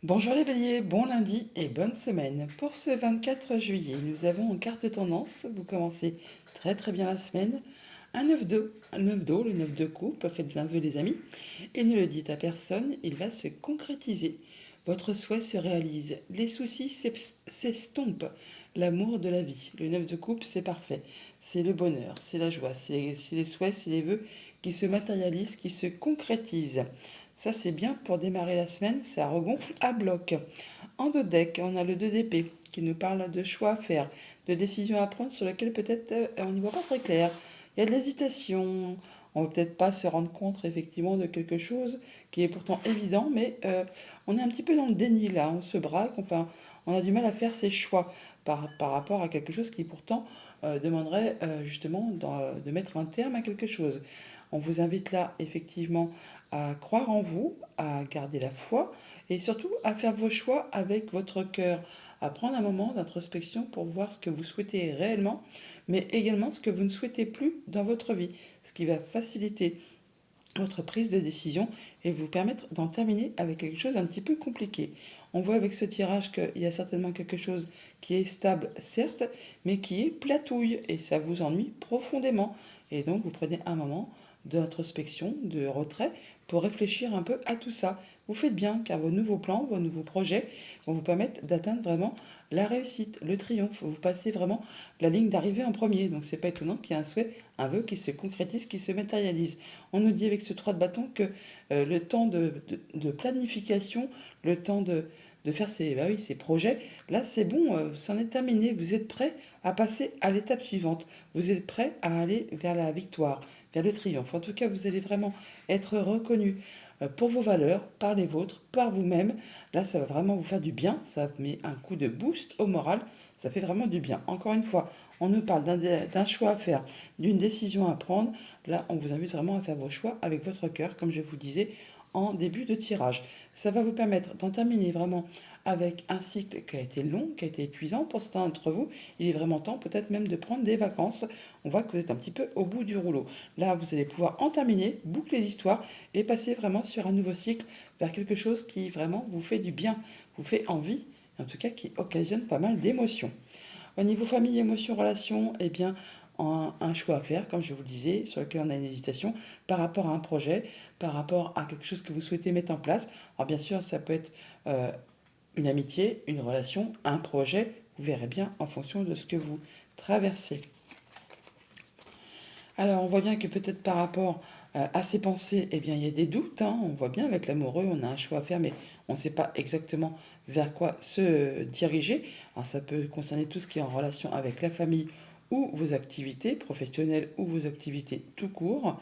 Bonjour les béliers, bon lundi et bonne semaine. Pour ce 24 juillet, nous avons en carte tendance, vous commencez très très bien la semaine, un 9 d'eau, le 9 de coupe, faites un vœu les amis, et ne le dites à personne, il va se concrétiser. Votre souhait se réalise, les soucis s'estompent, l'amour de la vie. Le 9 de coupe, c'est parfait, c'est le bonheur, c'est la joie, c'est les souhaits, c'est les vœux qui se matérialisent, qui se concrétisent. Ça, c'est bien pour démarrer la semaine, ça regonfle à bloc. En dos de deck, on a le 2 d'épée qui nous parle de choix à faire, de décisions à prendre sur lesquelles peut-être on n'y voit pas très clair. Il y a de l'hésitation, on ne va peut-être pas se rendre compte effectivement de quelque chose qui est pourtant évident, mais on est un petit peu dans le déni là, on se braque, enfin, on a du mal à faire ses choix par rapport à quelque chose qui pourtant demanderait justement de mettre un terme à quelque chose. On vous invite là effectivement à croire en vous, à garder la foi et surtout à faire vos choix avec votre cœur, à prendre un moment d'introspection pour voir ce que vous souhaitez réellement, mais également ce que vous ne souhaitez plus dans votre vie, ce qui va faciliter votre prise de décision et vous permettre d'en terminer avec quelque chose un petit peu compliqué. On voit avec ce tirage qu'il y a certainement quelque chose qui est stable, certes, mais qui est platouille et ça vous ennuie profondément. Et donc vous prenez un moment d'introspection, de retrait pour réfléchir un peu à tout ça. Vous faites bien car vos nouveaux plans, vos nouveaux projets vont vous permettre d'atteindre vraiment la réussite, le triomphe. Vous passez vraiment la ligne d'arrivée en premier. Donc c'est pas étonnant qu'il y ait un souhait, un vœu qui se concrétise, qui se matérialise. On nous dit avec ce 3 de bâton que le temps de planification, le temps de faire ses, bah oui, ses projets, là c'est bon, c'en est terminé. Vous êtes prêt à passer à l'étape suivante. Vous êtes prêt à aller vers la victoire, vers le triomphe. En tout cas, vous allez vraiment être reconnu pour vos valeurs, par les vôtres, par vous-même. Là, ça va vraiment vous faire du bien. Ça met un coup de boost au moral. Ça fait vraiment du bien. Encore une fois, on nous parle d'un choix à faire, d'une décision à prendre. Là, on vous invite vraiment à faire vos choix avec votre cœur, comme je vous disais en début de tirage. Ça va vous permettre d'en terminer vraiment avec un cycle qui a été long, qui a été épuisant pour certains d'entre vous. Il est vraiment temps peut-être même de prendre des vacances. On voit que vous êtes un petit peu au bout du rouleau. Là, vous allez pouvoir en terminer, boucler l'histoire et passer vraiment sur un nouveau cycle vers quelque chose qui vraiment vous fait du bien, vous fait envie, en tout cas qui occasionne pas mal d'émotions. Au niveau famille, émotions, relations, eh bien, un choix à faire, comme je vous le disais, sur lequel on a une hésitation, par rapport à un projet, par rapport à quelque chose que vous souhaitez mettre en place. Alors bien sûr, ça peut être euh, une amitié, une relation, un projet, vous verrez bien en fonction de ce que vous traversez. Alors on voit bien que peut-être par rapport à ces pensées, eh bien il y a des doutes, hein. On voit bien avec l'amoureux, on a un choix à faire, mais on ne sait pas exactement vers quoi se diriger. Alors ça peut concerner tout ce qui est en relation avec la famille ou vos activités professionnelles ou vos activités tout court.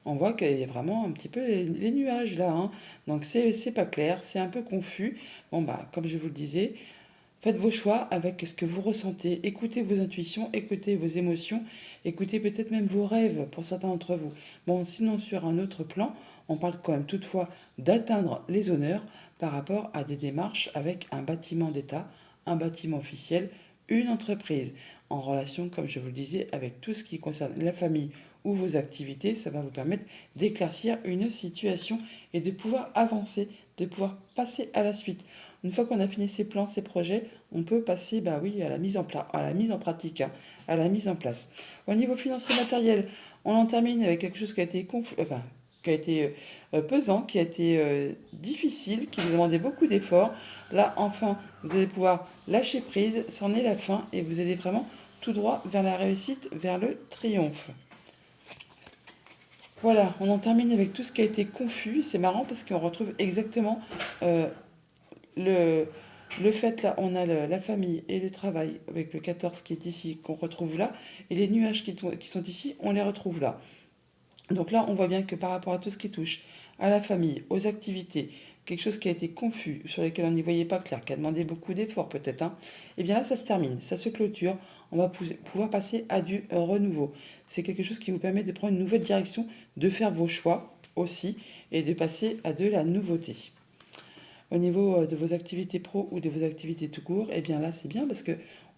On voit qu'il y a vraiment un petit peu les nuages là, hein. Donc c'est pas clair, c'est un peu confus. Bon bah comme je vous le disais, faites vos choix avec ce que vous ressentez. Écoutez vos intuitions, écoutez vos émotions, écoutez peut-être même vos rêves pour certains d'entre vous. Bon, sinon sur un autre plan, on parle quand même toutefois d'atteindre les honneurs par rapport à des démarches avec un bâtiment d'État, un bâtiment officiel, une entreprise. En relation, comme je vous le disais, avec tout ce qui concerne la famille ou vos activités, ça va vous permettre d'éclaircir une situation et de pouvoir avancer, de pouvoir passer à la suite. Une fois qu'on a fini ses plans, ses projets, on peut passer bah oui, à la mise à la mise en pratique, hein, à la mise en place. Au niveau financier matériel, on en termine avec quelque chose qui a été, qui a été pesant, qui a été difficile, qui vous demandait beaucoup d'efforts. Là, enfin, vous allez pouvoir lâcher prise, c'en est la fin, et vous allez vraiment tout droit vers la réussite, vers le triomphe. Voilà, on en termine avec tout ce qui a été confus. C'est marrant parce qu'on retrouve exactement euh, le, le fait, là, on a la famille et le travail avec le 14 qui est ici, qu'on retrouve là, et les nuages qui sont ici, on les retrouve là. Donc là, on voit bien que par rapport à tout ce qui touche à la famille, aux activités, quelque chose qui a été confus, sur lequel on n'y voyait pas clair, qui a demandé beaucoup d'efforts peut-être, hein, et bien là, ça se termine, ça se clôture, on va pouvoir passer à du renouveau. C'est quelque chose qui vous permet de prendre une nouvelle direction, de faire vos choix aussi, et de passer à de la nouveauté. Au niveau de vos activités pro ou de vos activités tout court, eh bien là c'est bien parce que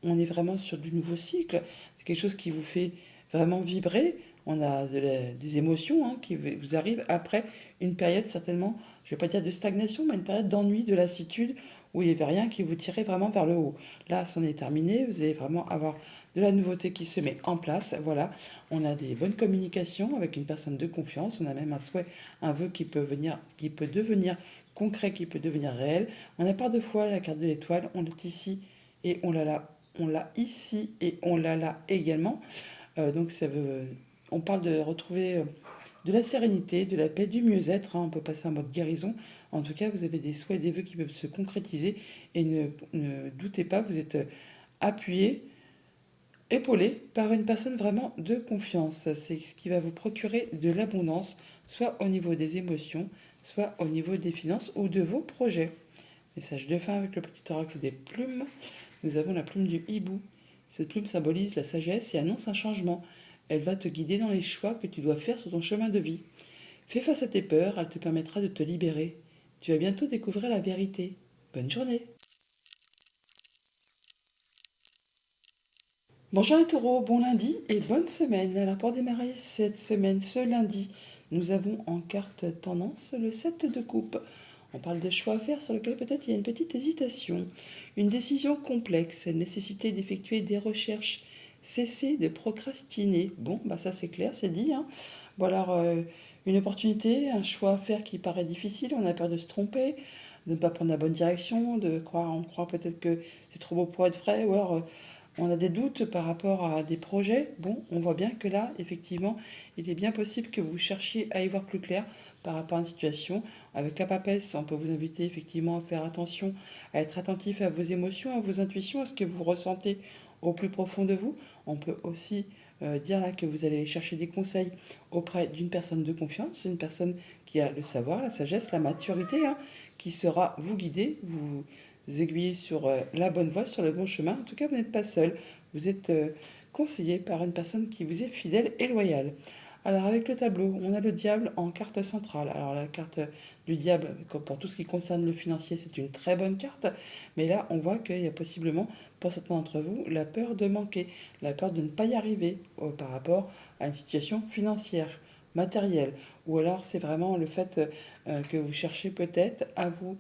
on est vraiment sur du nouveau cycle. C'est quelque chose qui vous fait vraiment vibrer. On a des émotions hein, qui vous arrivent après une période certainement je ne vais pas dire de stagnation, mais une période d'ennui, de lassitude, où il n'y avait rien qui vous tirait vraiment vers le haut. Là, c'en est terminé, vous allez vraiment avoir de la nouveauté qui se met en place. Voilà, on a des bonnes communications avec une personne de confiance, on a même un souhait, un vœu qui peut venir, qui peut devenir concret, qui peut devenir réel. On a par deux fois la carte de l'étoile, on l'a ici et on l'a là. On l'a ici et on l'a là également. Donc ça veut, on parle de retrouver de la sérénité, de la paix, du mieux-être, hein. On peut passer en mode guérison. En tout cas, vous avez des souhaits, des vœux qui peuvent se concrétiser. Et ne doutez pas, vous êtes appuyé, épaulé par une personne vraiment de confiance. C'est ce qui va vous procurer de l'abondance, soit au niveau des émotions, soit au niveau des finances ou de vos projets. Message de fin avec le petit oracle des plumes. Nous avons la plume du hibou. Cette plume symbolise la sagesse et annonce un changement. Elle va te guider dans les choix que tu dois faire sur ton chemin de vie. Fais face à tes peurs, elle te permettra de te libérer. Tu vas bientôt découvrir la vérité. Bonne journée. Bonjour les taureaux, bon lundi et bonne semaine. Alors pour démarrer cette semaine, ce lundi, nous avons en carte tendance le 7 de coupe. On parle de choix à faire sur lequel peut-être il y a une petite hésitation. Une décision complexe, nécessité d'effectuer des recherches, cesser de procrastiner. Bon, bah ça c'est clair, c'est dit, hein. Bon alors, une opportunité, un choix à faire qui paraît difficile, on a peur de se tromper, de ne pas prendre la bonne direction, de croire, on croit peut-être que c'est trop beau pour être vrai, ou alors on a des doutes par rapport à des projets. Bon, on voit bien que là, effectivement, il est bien possible que vous cherchiez à y voir plus clair par rapport à une situation. Avec la papesse, on peut vous inviter effectivement à faire attention, à être attentif à vos émotions, à vos intuitions, à ce que vous ressentez au plus profond de vous. On peut aussi dire là que vous allez chercher des conseils auprès d'une personne de confiance, une personne qui a le savoir, la sagesse, la maturité, hein, qui saura vous guider, vous aiguiller sur la bonne voie, sur le bon chemin. En tout cas, vous n'êtes pas seul. Vous êtes conseillé par une personne qui vous est fidèle et loyale. Alors avec le tableau, on a le diable en carte centrale. Alors la carte du diable, pour tout ce qui concerne le financier, c'est une très bonne carte. Mais là, on voit qu'il y a possiblement, pour certains d'entre vous, la peur de manquer, la peur de ne pas y arriver par rapport à une situation financière, matérielle. Ou alors c'est vraiment le fait que vous cherchez peut-être à vous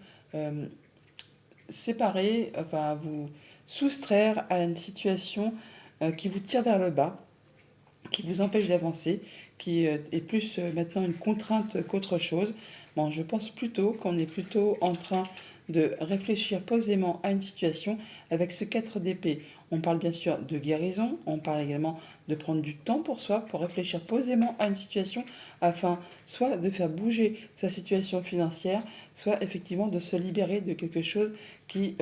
séparer, enfin à vous soustraire à une situation qui vous tire vers le bas, qui vous empêche d'avancer, qui est plus maintenant une contrainte qu'autre chose. Bon, je pense plutôt qu'on est plutôt en train de réfléchir posément à une situation avec ce 4 d'épée. On parle bien sûr de guérison, on parle également de prendre du temps pour soi, pour réfléchir posément à une situation afin soit de faire bouger sa situation financière, soit effectivement de se libérer de quelque chose qui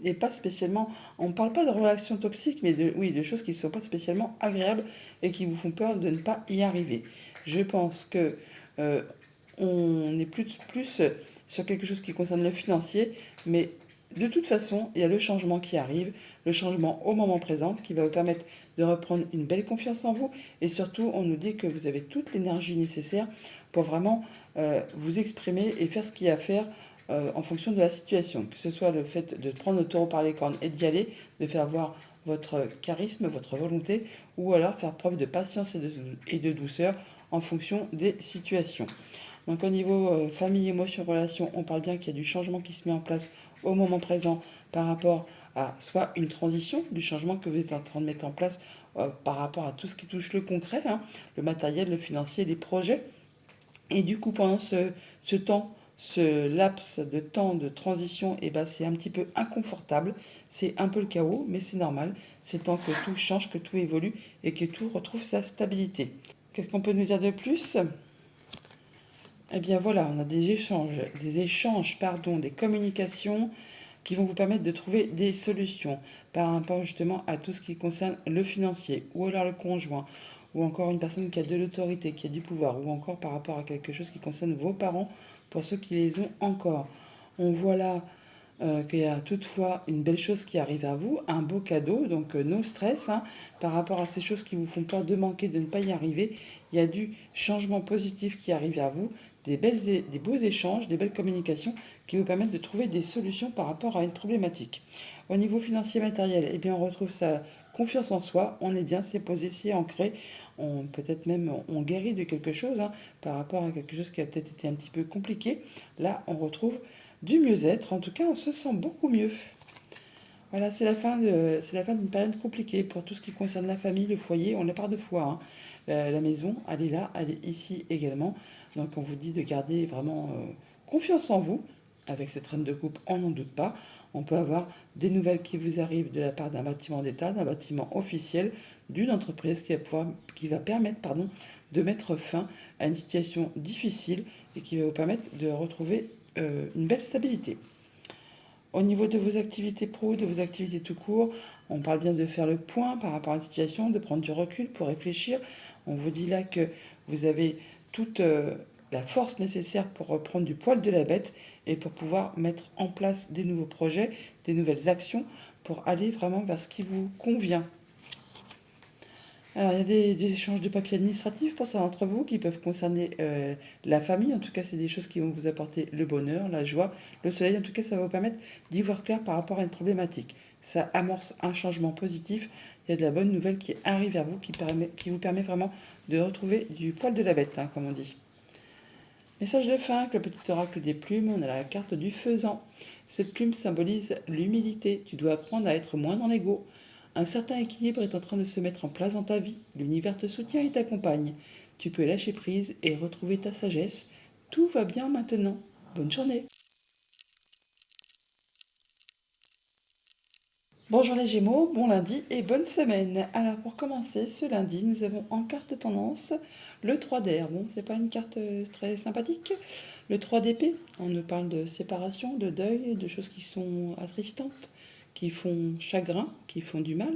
n'est pas spécialement, on ne parle pas de relations toxiques, mais de, oui, de choses qui ne sont pas spécialement agréables et qui vous font peur de ne pas y arriver. Je pense que euh, on est plus sur quelque chose qui concerne le financier, mais de toute façon, il y a le changement qui arrive, le changement au moment présent qui va vous permettre de reprendre une belle confiance en vous. Et surtout, on nous dit que vous avez toute l'énergie nécessaire pour vraiment vous exprimer et faire ce qu'il y a à faire en fonction de la situation. Que ce soit le fait de prendre le taureau par les cornes et d'y aller, de faire voir votre charisme, votre volonté, ou alors faire preuve de patience et de douceur en fonction des situations. Donc au niveau famille, émotion, relation, on parle bien qu'il y a du changement qui se met en place au moment présent par rapport à soit une transition, du changement que vous êtes en train de mettre en place par rapport à tout ce qui touche le concret, hein, le matériel, le financier, les projets. Et du coup, pendant ce temps, ce laps de temps de transition, eh ben, c'est un petit peu inconfortable. C'est un peu le chaos, mais c'est normal. C'est le temps que tout change, que tout évolue et que tout retrouve sa stabilité. Qu'est-ce qu'on peut nous dire de plus? Eh bien voilà, on a des échanges, pardon, des communications qui vont vous permettre de trouver des solutions par rapport justement à tout ce qui concerne le financier, ou alors le conjoint, ou encore une personne qui a de l'autorité, qui a du pouvoir, ou encore par rapport à quelque chose qui concerne vos parents, pour ceux qui les ont encore. On voit là qu'il y a toutefois une belle chose qui arrive à vous, un beau cadeau, donc no stress, hein, par rapport à ces choses qui vous font peur de manquer, de ne pas y arriver. Il y a du changement positif qui arrive à vous, des beaux échanges, des belles communications qui vous permettent de trouver des solutions par rapport à une problématique. Au niveau financier matériel, eh bien, on retrouve sa confiance en soi, on est bien, c'est posé, c'est ancré. peut-être même on guérit de quelque chose hein, par rapport à quelque chose qui a peut-être été un petit peu compliqué. Là, on retrouve du mieux-être. En tout cas, on se sent beaucoup mieux. Voilà, c'est la fin d'une période compliquée pour tout ce qui concerne la famille, le foyer. On n'a pas de foi, hein. La maison, elle est là, elle est ici également. Donc on vous dit de garder vraiment confiance en vous. Avec cette reine de coupe, on n'en doute pas. On peut avoir des nouvelles qui vous arrivent de la part d'un bâtiment d'État, d'un bâtiment officiel, d'une entreprise qui va permettre de mettre fin à une situation difficile et qui va vous permettre de retrouver une belle stabilité. Au niveau de vos activités pro, de vos activités tout court, on parle bien de faire le point par rapport à la situation, de prendre du recul pour réfléchir. On vous dit là que vous avez toute la force nécessaire pour reprendre du poil de la bête et pour pouvoir mettre en place des nouveaux projets, des nouvelles actions pour aller vraiment vers ce qui vous convient. Alors, il y a des échanges de papiers administratifs pour certains d'entre vous qui peuvent concerner la famille. En tout cas, c'est des choses qui vont vous apporter le bonheur, la joie, le soleil. En tout cas, ça va vous permettre d'y voir clair par rapport à une problématique. Ça amorce un changement positif. Il y a de la bonne nouvelle qui arrive vers vous, qui vous permet vraiment de retrouver du poil de la bête, hein, comme on dit. Message de fin avec le petit oracle des plumes. On a la carte du faisan. Cette plume symbolise l'humilité. Tu dois apprendre à être moins dans l'ego. Un certain équilibre est en train de se mettre en place dans ta vie. L'univers te soutient et t'accompagne. Tu peux lâcher prise et retrouver ta sagesse. Tout va bien maintenant. Bonne journée. Bonjour les Gémeaux, bon lundi et bonne semaine. Alors pour commencer, ce lundi, nous avons en carte tendance le 3 d'air. Bon, c'est pas une carte très sympathique. Le 3 d'épée, on nous parle de séparation, de deuil, de choses qui sont attristantes, qui font chagrin, qui font du mal.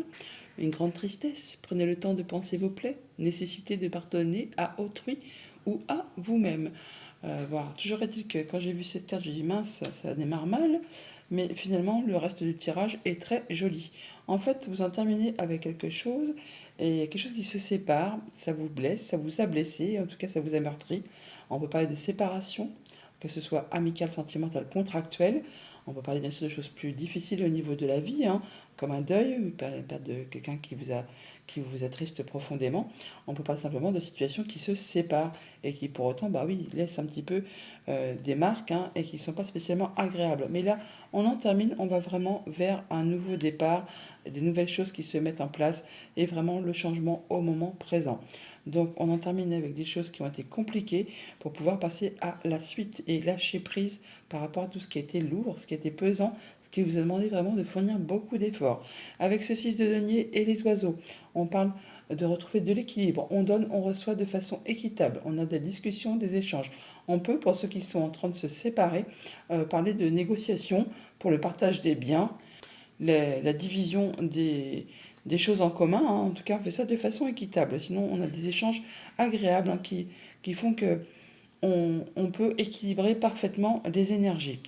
Une grande tristesse. Prenez le temps de penser vos plaies, nécessité de pardonner à autrui ou à vous-même. Voilà. Toujours est-il que quand j'ai vu cette carte, j'ai dit mince, ça démarre mal, mais finalement le reste du tirage est très joli. En fait, vous en terminez avec quelque chose, et il y a quelque chose qui se sépare, ça vous blesse, ça vous a blessé, en tout cas ça vous a meurtri. On peut parler de séparation, que ce soit amicale, sentimentale, contractuelle. On peut parler bien sûr de choses plus difficiles au niveau de la vie, hein, comme un deuil, une perte de quelqu'un qui vous attriste profondément. On peut parler simplement de situations qui se séparent et qui pour autant, bah oui, laissent un petit peu des marques hein, et qui ne sont pas spécialement agréables. Mais là, on en termine, on va vraiment vers un nouveau départ, des nouvelles choses qui se mettent en place et vraiment le changement au moment présent. Donc on en termine avec des choses qui ont été compliquées pour pouvoir passer à la suite et lâcher prise par rapport à tout ce qui a été lourd, ce qui a été pesant, ce qui vous a demandé vraiment de fournir beaucoup d'efforts. Avec ce 6 de denier et les oiseaux, on parle de retrouver de l'équilibre. On donne, on reçoit de façon équitable. On a des discussions, des échanges. On peut, pour ceux qui sont en train de se séparer, parler de négociations pour le partage des biens, la division des choses en commun. Hein. En tout cas, on fait ça de façon équitable. Sinon, on a des échanges agréables hein, qui font que on peut équilibrer parfaitement les énergies.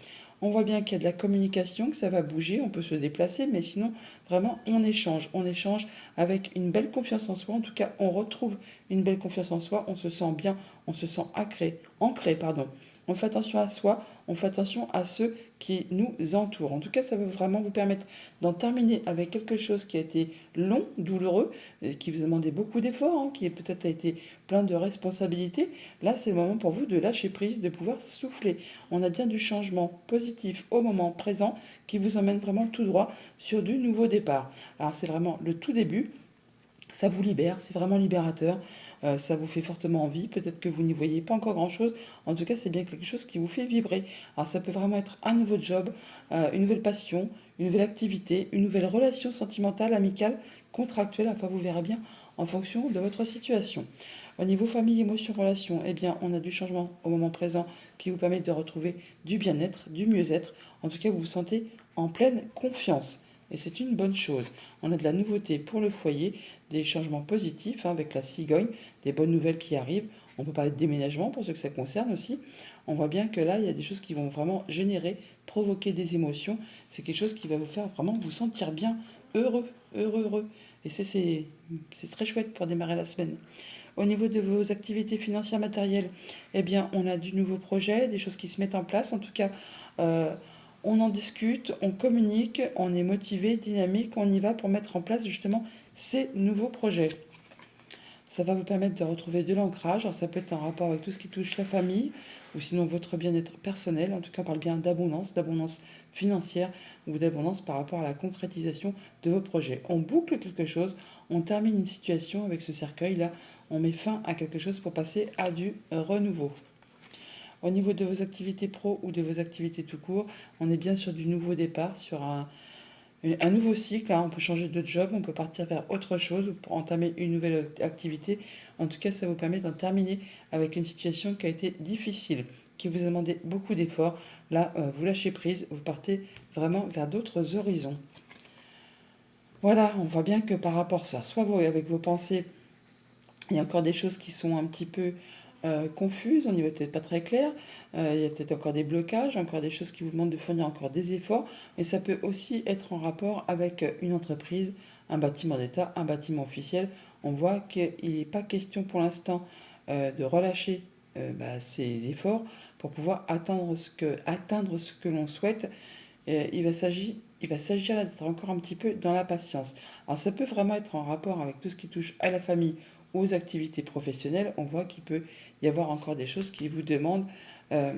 On voit bien qu'il y a de la communication, que ça va bouger, on peut se déplacer, mais sinon, vraiment, on échange avec une belle confiance en soi. En tout cas, on retrouve une belle confiance en soi, on se sent bien, on se sent ancré, pardon. On fait attention à soi, on fait attention à ceux qui nous entourent. En tout cas, ça va vraiment vous permettre d'en terminer avec quelque chose qui a été long, douloureux, qui vous a demandé beaucoup d'efforts, hein, qui peut-être a été plein de responsabilités. Là, c'est le moment pour vous de lâcher prise, de pouvoir souffler. On a bien du changement positif au moment présent qui vous emmène vraiment tout droit sur du nouveau départ. Alors, c'est vraiment le tout début. Ça vous libère, c'est vraiment libérateur. Ça vous fait fortement envie. Peut-être que vous n'y voyez pas encore grand-chose. En tout cas, c'est bien quelque chose qui vous fait vibrer. Alors, ça peut vraiment être un nouveau job, une nouvelle passion, une nouvelle activité, une nouvelle relation sentimentale, amicale, contractuelle. Enfin, vous verrez bien en fonction de votre situation. Au niveau famille, émotion, relation, eh bien, on a du changement au moment présent qui vous permet de retrouver du bien-être, du mieux-être. En tout cas, vous vous sentez en pleine confiance. Et c'est une bonne chose. On a de la nouveauté pour le foyer, des changements positifs hein, avec la cigogne, des bonnes nouvelles qui arrivent. On peut parler de déménagement pour ceux que ça concerne aussi. On voit bien que là, il y a des choses qui vont vraiment générer, provoquer des émotions. C'est quelque chose qui va vous faire vraiment vous sentir bien, heureux, heureux, heureux. Et c'est très chouette pour démarrer la semaine. Au niveau de vos activités financières matérielles, eh bien, on a du nouveau projet, des choses qui se mettent en place. En tout cas, euh, on en discute, on communique, on est motivé, dynamique, on y va pour mettre en place justement ces nouveaux projets. Ça va vous permettre de retrouver de l'ancrage. Alors, ça peut être en rapport avec tout ce qui touche la famille ou sinon votre bien-être personnel. En tout cas, on parle bien d'abondance financière ou d'abondance par rapport à la concrétisation de vos projets. On boucle quelque chose, on termine une situation avec ce cercueil-là, on met fin à quelque chose pour passer à du renouveau. Au niveau de vos activités pro ou de vos activités tout court, on est bien sur du nouveau départ, sur un nouveau cycle, hein. On peut changer de job, on peut partir vers autre chose ou pour entamer une nouvelle activité. En tout cas, ça vous permet d'en terminer avec une situation qui a été difficile, qui vous a demandé beaucoup d'efforts. Là, vous lâchez prise, vous partez vraiment vers d'autres horizons. Voilà, on voit bien que par rapport à ça, soit vous, avec vos pensées, il y a encore des choses qui sont un petit peu confuses, on n'y va peut-être pas très clair. Il y a peut-être encore des blocages, encore des choses qui vous demandent de fournir encore des efforts. Mais ça peut aussi être en rapport avec une entreprise, un bâtiment d'État, un bâtiment officiel. On voit qu'il n'est pas question pour l'instant de relâcher ces efforts pour pouvoir atteindre ce que l'on souhaite. Il va s'agir là d'être encore un petit peu dans la patience. Alors ça peut vraiment être en rapport avec tout ce qui touche à la famille ou aux activités professionnelles. On voit qu'il peut y avoir encore des choses qui vous demandent euh,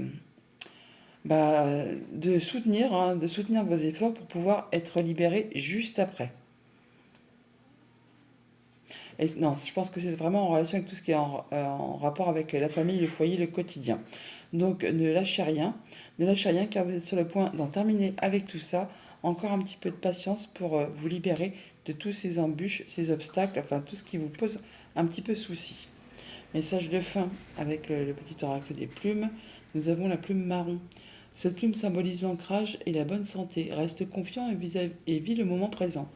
bah, de soutenir vos efforts pour pouvoir être libéré juste après. Et non, je pense que c'est vraiment en relation avec tout ce qui est en rapport avec la famille, le foyer, le quotidien. Donc ne lâchez rien car vous êtes sur le point d'en terminer avec tout ça. Encore un petit peu de patience pour vous libérer de tous ces embûches, ces obstacles, enfin tout ce qui vous pose un petit peu souci. Message de fin avec le petit oracle des plumes. Nous avons la plume marron. Cette plume symbolise l'ancrage et la bonne santé. Reste confiant et vis le moment présent.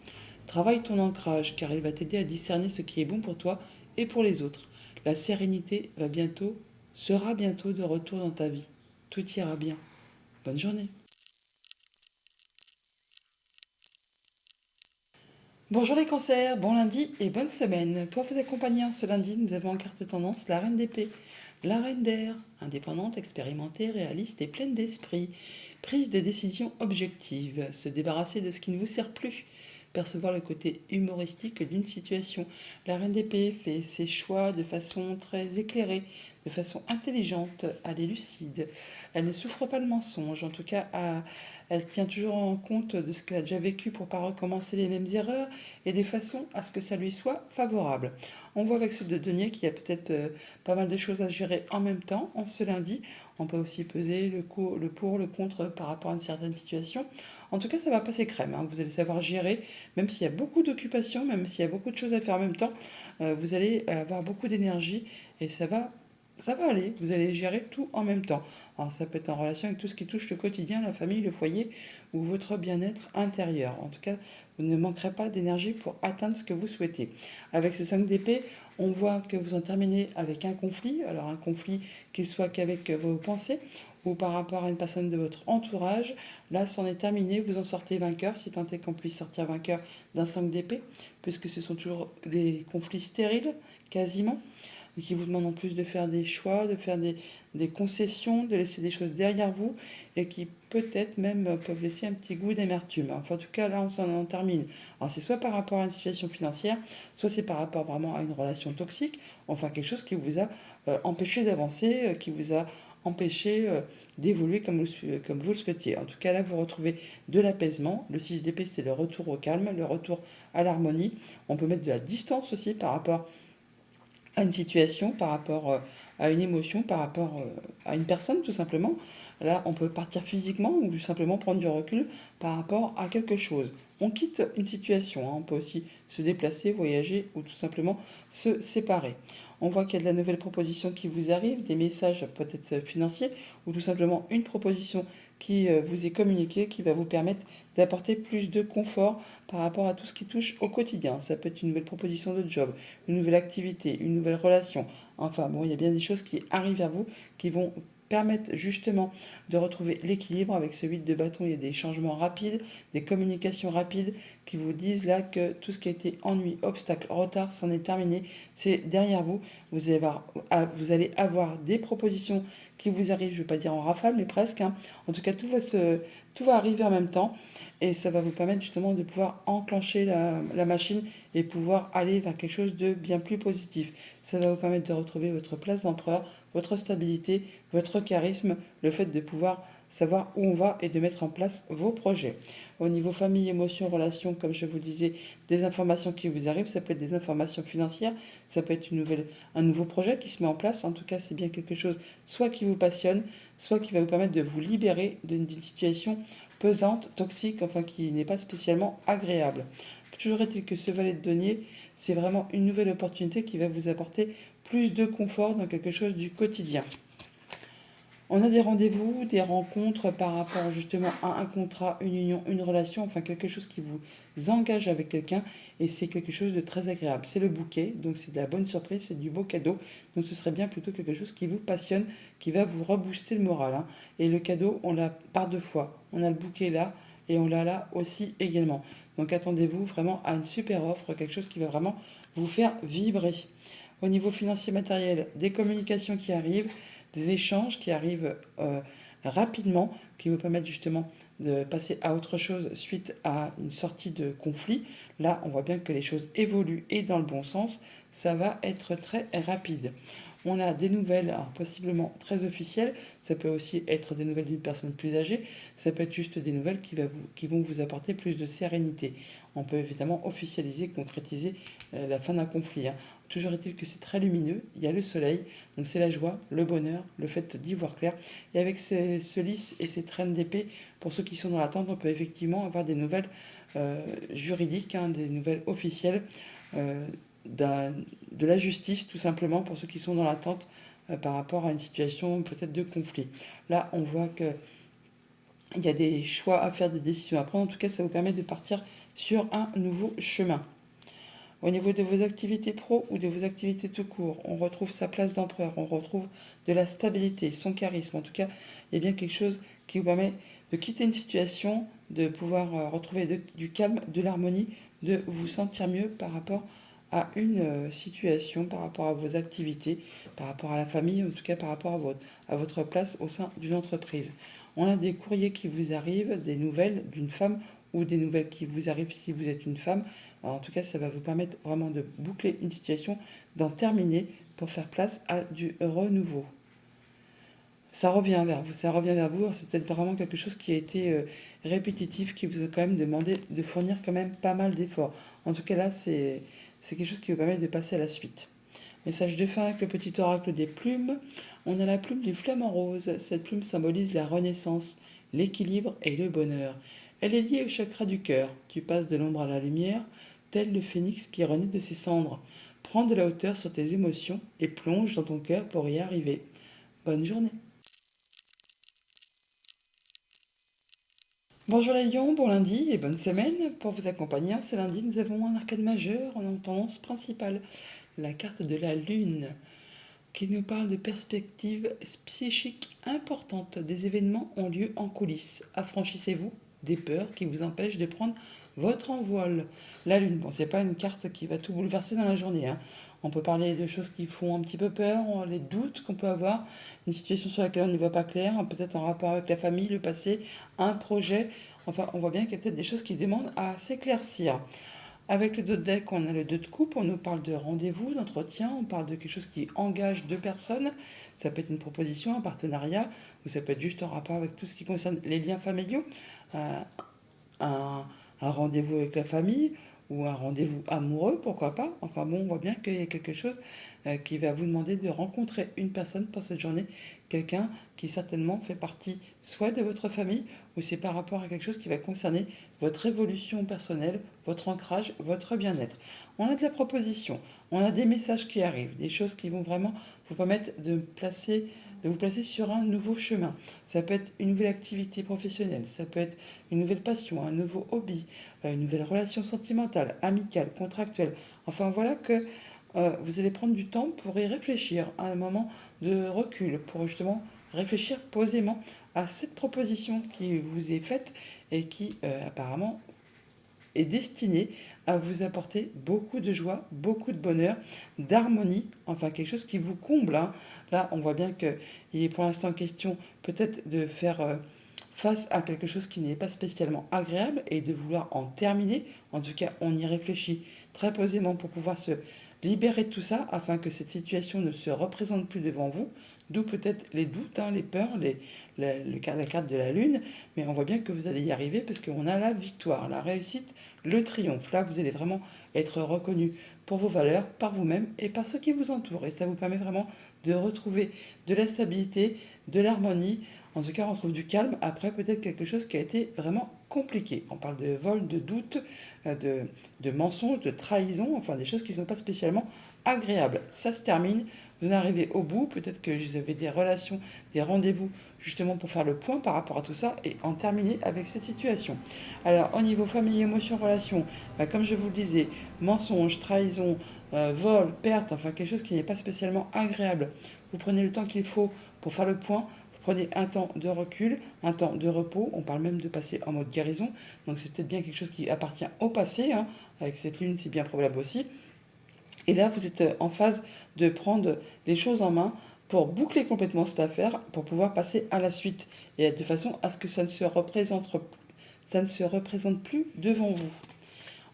Travaille ton ancrage car il va t'aider à discerner ce qui est bon pour toi et pour les autres. La sérénité sera bientôt de retour dans ta vie. Tout ira bien. Bonne journée. Bonjour les cancers, bon lundi et bonne semaine. Pour vous accompagner en ce lundi, nous avons en carte tendance la reine d'épée, la reine d'air, indépendante, expérimentée, réaliste et pleine d'esprit. Prise de décision objective, se débarrasser de ce qui ne vous sert plus. Percevoir le côté humoristique d'une situation. La reine d'épée fait ses choix de façon très éclairée, de façon intelligente, elle est lucide. Elle ne souffre pas le mensonge, en tout cas elle tient toujours en compte de ce qu'elle a déjà vécu pour ne pas recommencer les mêmes erreurs et de façon à ce que ça lui soit favorable. On voit avec ce de denier qu'il y a peut-être pas mal de choses à gérer en même temps en ce lundi. On peut aussi peser le pour, le contre par rapport à une certaine situation. En tout cas, ça va passer crème, hein. Vous allez savoir gérer, même s'il y a beaucoup d'occupations, même s'il y a beaucoup de choses à faire en même temps, vous allez avoir beaucoup d'énergie et ça va aller. Vous allez gérer tout en même temps. Alors ça peut être en relation avec tout ce qui touche le quotidien, la famille, le foyer ou votre bien-être intérieur. En tout cas, vous ne manquerez pas d'énergie pour atteindre ce que vous souhaitez. Avec ce 5 d'épée, on voit que vous en terminez avec un conflit. Alors un conflit qu'il soit qu'avec vos pensées ou par rapport à une personne de votre entourage. Là, c'en est terminé. Vous en sortez vainqueur, si tant est qu'on puisse sortir vainqueur d'un 5 d'épée, puisque ce sont toujours des conflits stériles, quasiment, et qui vous demandent en plus de faire des choix, de faire des concessions, de laisser des choses derrière vous, et qui peut-être même peuvent laisser un petit goût d'amertume. Enfin, en tout cas, là, on s'en en termine. Alors, c'est soit par rapport à une situation financière, soit c'est par rapport vraiment à une relation toxique, enfin quelque chose qui vous a empêché d'avancer, qui vous a empêché d'évoluer comme vous le souhaitiez. En tout cas, là, vous retrouvez de l'apaisement. Le 6 d'épée, c'est le retour au calme, le retour à l'harmonie. On peut mettre de la distance aussi par rapport à une situation, par rapport à une émotion, par rapport à une personne tout simplement. Là, on peut partir physiquement ou simplement prendre du recul par rapport à quelque chose. On quitte une situation, hein. On peut aussi se déplacer, voyager ou tout simplement se séparer. On voit qu'il y a de la nouvelle proposition qui vous arrive, des messages peut-être financiers ou tout simplement une proposition qui vous est communiquée qui va vous permettre d'apporter plus de confort par rapport à tout ce qui touche au quotidien. Ça peut être une nouvelle proposition de job, une nouvelle activité, une nouvelle relation. Enfin bon, il y a bien des choses qui arrivent à vous qui vont permettre justement de retrouver l'équilibre avec ce 8 de bâton. Il y a des changements rapides, des communications rapides qui vous disent là que tout ce qui a été ennui, obstacle, retard, c'en est terminé. C'est derrière vous. Vous allez avoir des propositions qui vous arrivent, je ne vais pas dire en rafale, mais presque, hein. En tout cas, tout va arriver en même temps et ça va vous permettre justement de pouvoir enclencher la machine et pouvoir aller vers quelque chose de bien plus positif. Ça va vous permettre de retrouver votre place d'empereur, votre stabilité, votre charisme, le fait de pouvoir savoir où on va et de mettre en place vos projets. Au niveau famille, émotions, relations, comme je vous disais, des informations qui vous arrivent, ça peut être des informations financières, ça peut être un nouveau projet qui se met en place. En tout cas, c'est bien quelque chose soit qui vous passionne, soit qui va vous permettre de vous libérer d'une situation pesante, toxique, enfin qui n'est pas spécialement agréable. Toujours est-il que ce valet de denier, c'est vraiment une nouvelle opportunité qui va vous apporter plus de confort dans quelque chose du quotidien. On a des rendez-vous, des rencontres par rapport justement à un contrat, une union, une relation, enfin quelque chose qui vous engage avec quelqu'un et c'est quelque chose de très agréable. C'est le bouquet, donc c'est de la bonne surprise, c'est du beau cadeau. Donc ce serait bien plutôt quelque chose qui vous passionne, qui va vous rebooster le moral, hein. Et le cadeau, on l'a par deux fois. On a le bouquet là et on l'a là aussi également. Donc attendez-vous vraiment à une super offre, quelque chose qui va vraiment vous faire vibrer. Au niveau financier matériel, des communications qui arrivent, des échanges qui arrivent rapidement, qui vous permettent justement de passer à autre chose suite à une sortie de conflit. Là, on voit bien que les choses évoluent et dans le bon sens, ça va être très rapide. On a des nouvelles, alors possiblement très officielles, ça peut aussi être des nouvelles d'une personne plus âgée, ça peut être juste des nouvelles qui vont vous apporter plus de sérénité. On peut évidemment officialiser, concrétiser la fin d'un conflit, hein. Toujours est-il que c'est très lumineux, il y a le soleil, donc c'est la joie, le bonheur, le fait d'y voir clair. Et avec ce lys et ces traînes d'épée, pour ceux qui sont dans l'attente, on peut effectivement avoir des nouvelles juridiques, hein, des nouvelles officielles, euh, de la justice tout simplement pour ceux qui sont dans l'attente par rapport à une situation peut-être de conflit. Là, on voit que il y a des choix à faire, des décisions à prendre. En tout cas, ça vous permet de partir sur un nouveau chemin. Au niveau de vos activités pro ou de vos activités tout court, on retrouve sa place d'empereur, on retrouve de la stabilité, son charisme. En tout cas, il y a bien quelque chose qui vous permet de quitter une situation, de pouvoir retrouver du calme, de l'harmonie, de vous sentir mieux par rapport à une situation, par rapport à vos activités, par rapport à la famille, en tout cas par rapport à votre place au sein d'une entreprise. On a des courriers qui vous arrivent, des nouvelles d'une femme ou des nouvelles qui vous arrivent si vous êtes une femme. Alors, en tout cas, ça va vous permettre vraiment de boucler une situation, d'en terminer pour faire place à du renouveau. Ça revient vers vous, ça revient vers vous. Alors, c'est peut-être vraiment quelque chose qui a été répétitif, qui vous a quand même demandé de fournir quand même pas mal d'efforts. En tout cas, là, c'est quelque chose qui vous permet de passer à la suite. Message de fin avec le petit oracle des plumes. On a la plume du flamant rose. Cette plume symbolise la renaissance, l'équilibre et le bonheur. Elle est liée au chakra du cœur. Tu passes de l'ombre à la lumière, tel le phénix qui renaît de ses cendres. Prends de la hauteur sur tes émotions et plonge dans ton cœur pour y arriver. Bonne journée. Bonjour les lions, bon lundi et bonne semaine. Pour vous accompagner, ce lundi, nous avons un arcade majeur en tendance principale, la carte de la lune, qui nous parle de perspectives psychiques importantes. Des événements ont lieu en coulisses. Affranchissez-vous des peurs qui vous empêchent de prendre votre envol. La lune, bon, c'est pas une carte qui va tout bouleverser dans la journée, hein. On peut parler de choses qui font un petit peu peur, les doutes qu'on peut avoir, une situation sur laquelle on n'y voit pas clair, peut-être en rapport avec la famille, le passé, un projet. Enfin, on voit bien qu'il y a peut-être des choses qui demandent à s'éclaircir. Avec le dos de deck, on a le 2 de coupe, on nous parle de rendez-vous, d'entretien, on parle de quelque chose qui engage deux personnes. Ça peut être une proposition, un partenariat, ou ça peut être juste en rapport avec tout ce qui concerne les liens familiaux, euh, un, un rendez-vous avec la famille, ou un rendez-vous amoureux, pourquoi pas. Enfin bon, on voit bien qu'il y a quelque chose qui va vous demander de rencontrer une personne pour cette journée, quelqu'un qui certainement fait partie soit de votre famille, ou c'est par rapport à quelque chose qui va concerner votre évolution personnelle, votre ancrage, votre bien-être. On a de la proposition, on a des messages qui arrivent, des choses qui vont vraiment vous permettre de vous placer sur un nouveau chemin. Ça peut être une nouvelle activité professionnelle, ça peut être une nouvelle passion, un nouveau hobby, une nouvelle relation sentimentale, amicale, contractuelle. Enfin voilà que vous allez prendre du temps pour y réfléchir, à un moment de recul, pour justement réfléchir posément à cette proposition qui vous est faite et qui apparemment est destiné à vous apporter beaucoup de joie, beaucoup de bonheur, d'harmonie, enfin quelque chose qui vous comble, hein. Là, on voit bien qu'il est pour l'instant question peut-être de faire face à quelque chose qui n'est pas spécialement agréable et de vouloir en terminer. En tout cas, on y réfléchit très posément pour pouvoir se libérer de tout ça afin que cette situation ne se représente plus devant vous. D'où peut-être les doutes, hein, les peurs, la carte de la lune. Mais on voit bien que vous allez y arriver parce qu'on a la victoire, la réussite, le triomphe. Là, vous allez vraiment être reconnu pour vos valeurs, par vous-même et par ceux qui vous entourent. Et ça vous permet vraiment de retrouver de la stabilité, de l'harmonie. En tout cas, on retrouve du calme après peut-être quelque chose qui a été vraiment compliqué. On parle de vol, de doute, de mensonges, de trahison, enfin des choses qui ne sont pas spécialement agréables. Ça se termine, vous en arrivez au bout, peut-être que vous avez des relations, des rendez-vous justement pour faire le point par rapport à tout ça et en terminer avec cette situation. Alors au niveau famille, émotion, relation, bah, comme je vous le disais, mensonges, trahison, vol, perte, enfin quelque chose qui n'est pas spécialement agréable. Vous prenez le temps qu'il faut pour faire le point. Vous prenez un temps de recul, un temps de repos. On parle même de passer en mode guérison. Donc c'est peut-être bien quelque chose qui appartient au passé, hein. Avec cette lune, c'est bien probable aussi. Et là, vous êtes en phase de prendre les choses en main pour boucler complètement cette affaire, pour pouvoir passer à la suite et de façon à ce que ça ne se représente plus devant vous.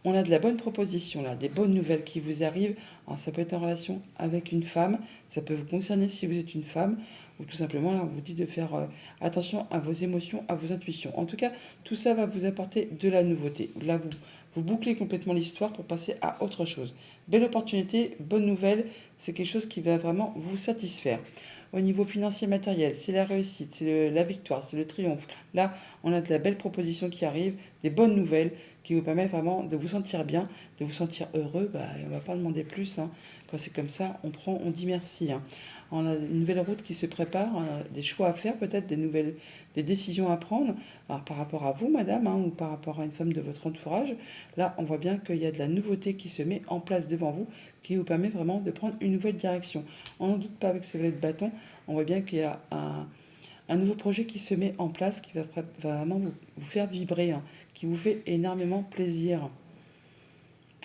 On a de la bonne proposition là, des bonnes nouvelles qui vous arrivent. Alors, ça peut être en relation avec une femme, ça peut vous concerner si vous êtes une femme, ou tout simplement là, on vous dit de faire attention à vos émotions, à vos intuitions. En tout cas, tout ça va vous apporter de la nouveauté. Là, vous bouclez complètement l'histoire pour passer à autre chose. Belle opportunité, bonne nouvelle, c'est quelque chose qui va vraiment vous satisfaire. Au niveau financier matériel, c'est la réussite, c'est la victoire, c'est le triomphe. Là, on a de la belle proposition qui arrive, des bonnes nouvelles qui vous permettent vraiment de vous sentir bien, de vous sentir heureux. Bah, on ne va pas demander plus, hein. Quand c'est comme ça, on dit merci, hein. On a une nouvelle route qui se prépare, des choix à faire peut-être, des décisions à prendre. Alors, par rapport à vous, madame, hein, ou par rapport à une femme de votre entourage, là, on voit bien qu'il y a de la nouveauté qui se met en place devant vous, qui vous permet vraiment de prendre une nouvelle direction. On n'en doute pas avec ce volet de bâton, on voit bien qu'il y a un nouveau projet qui se met en place, qui va vraiment vous faire vibrer, hein, qui vous fait énormément plaisir.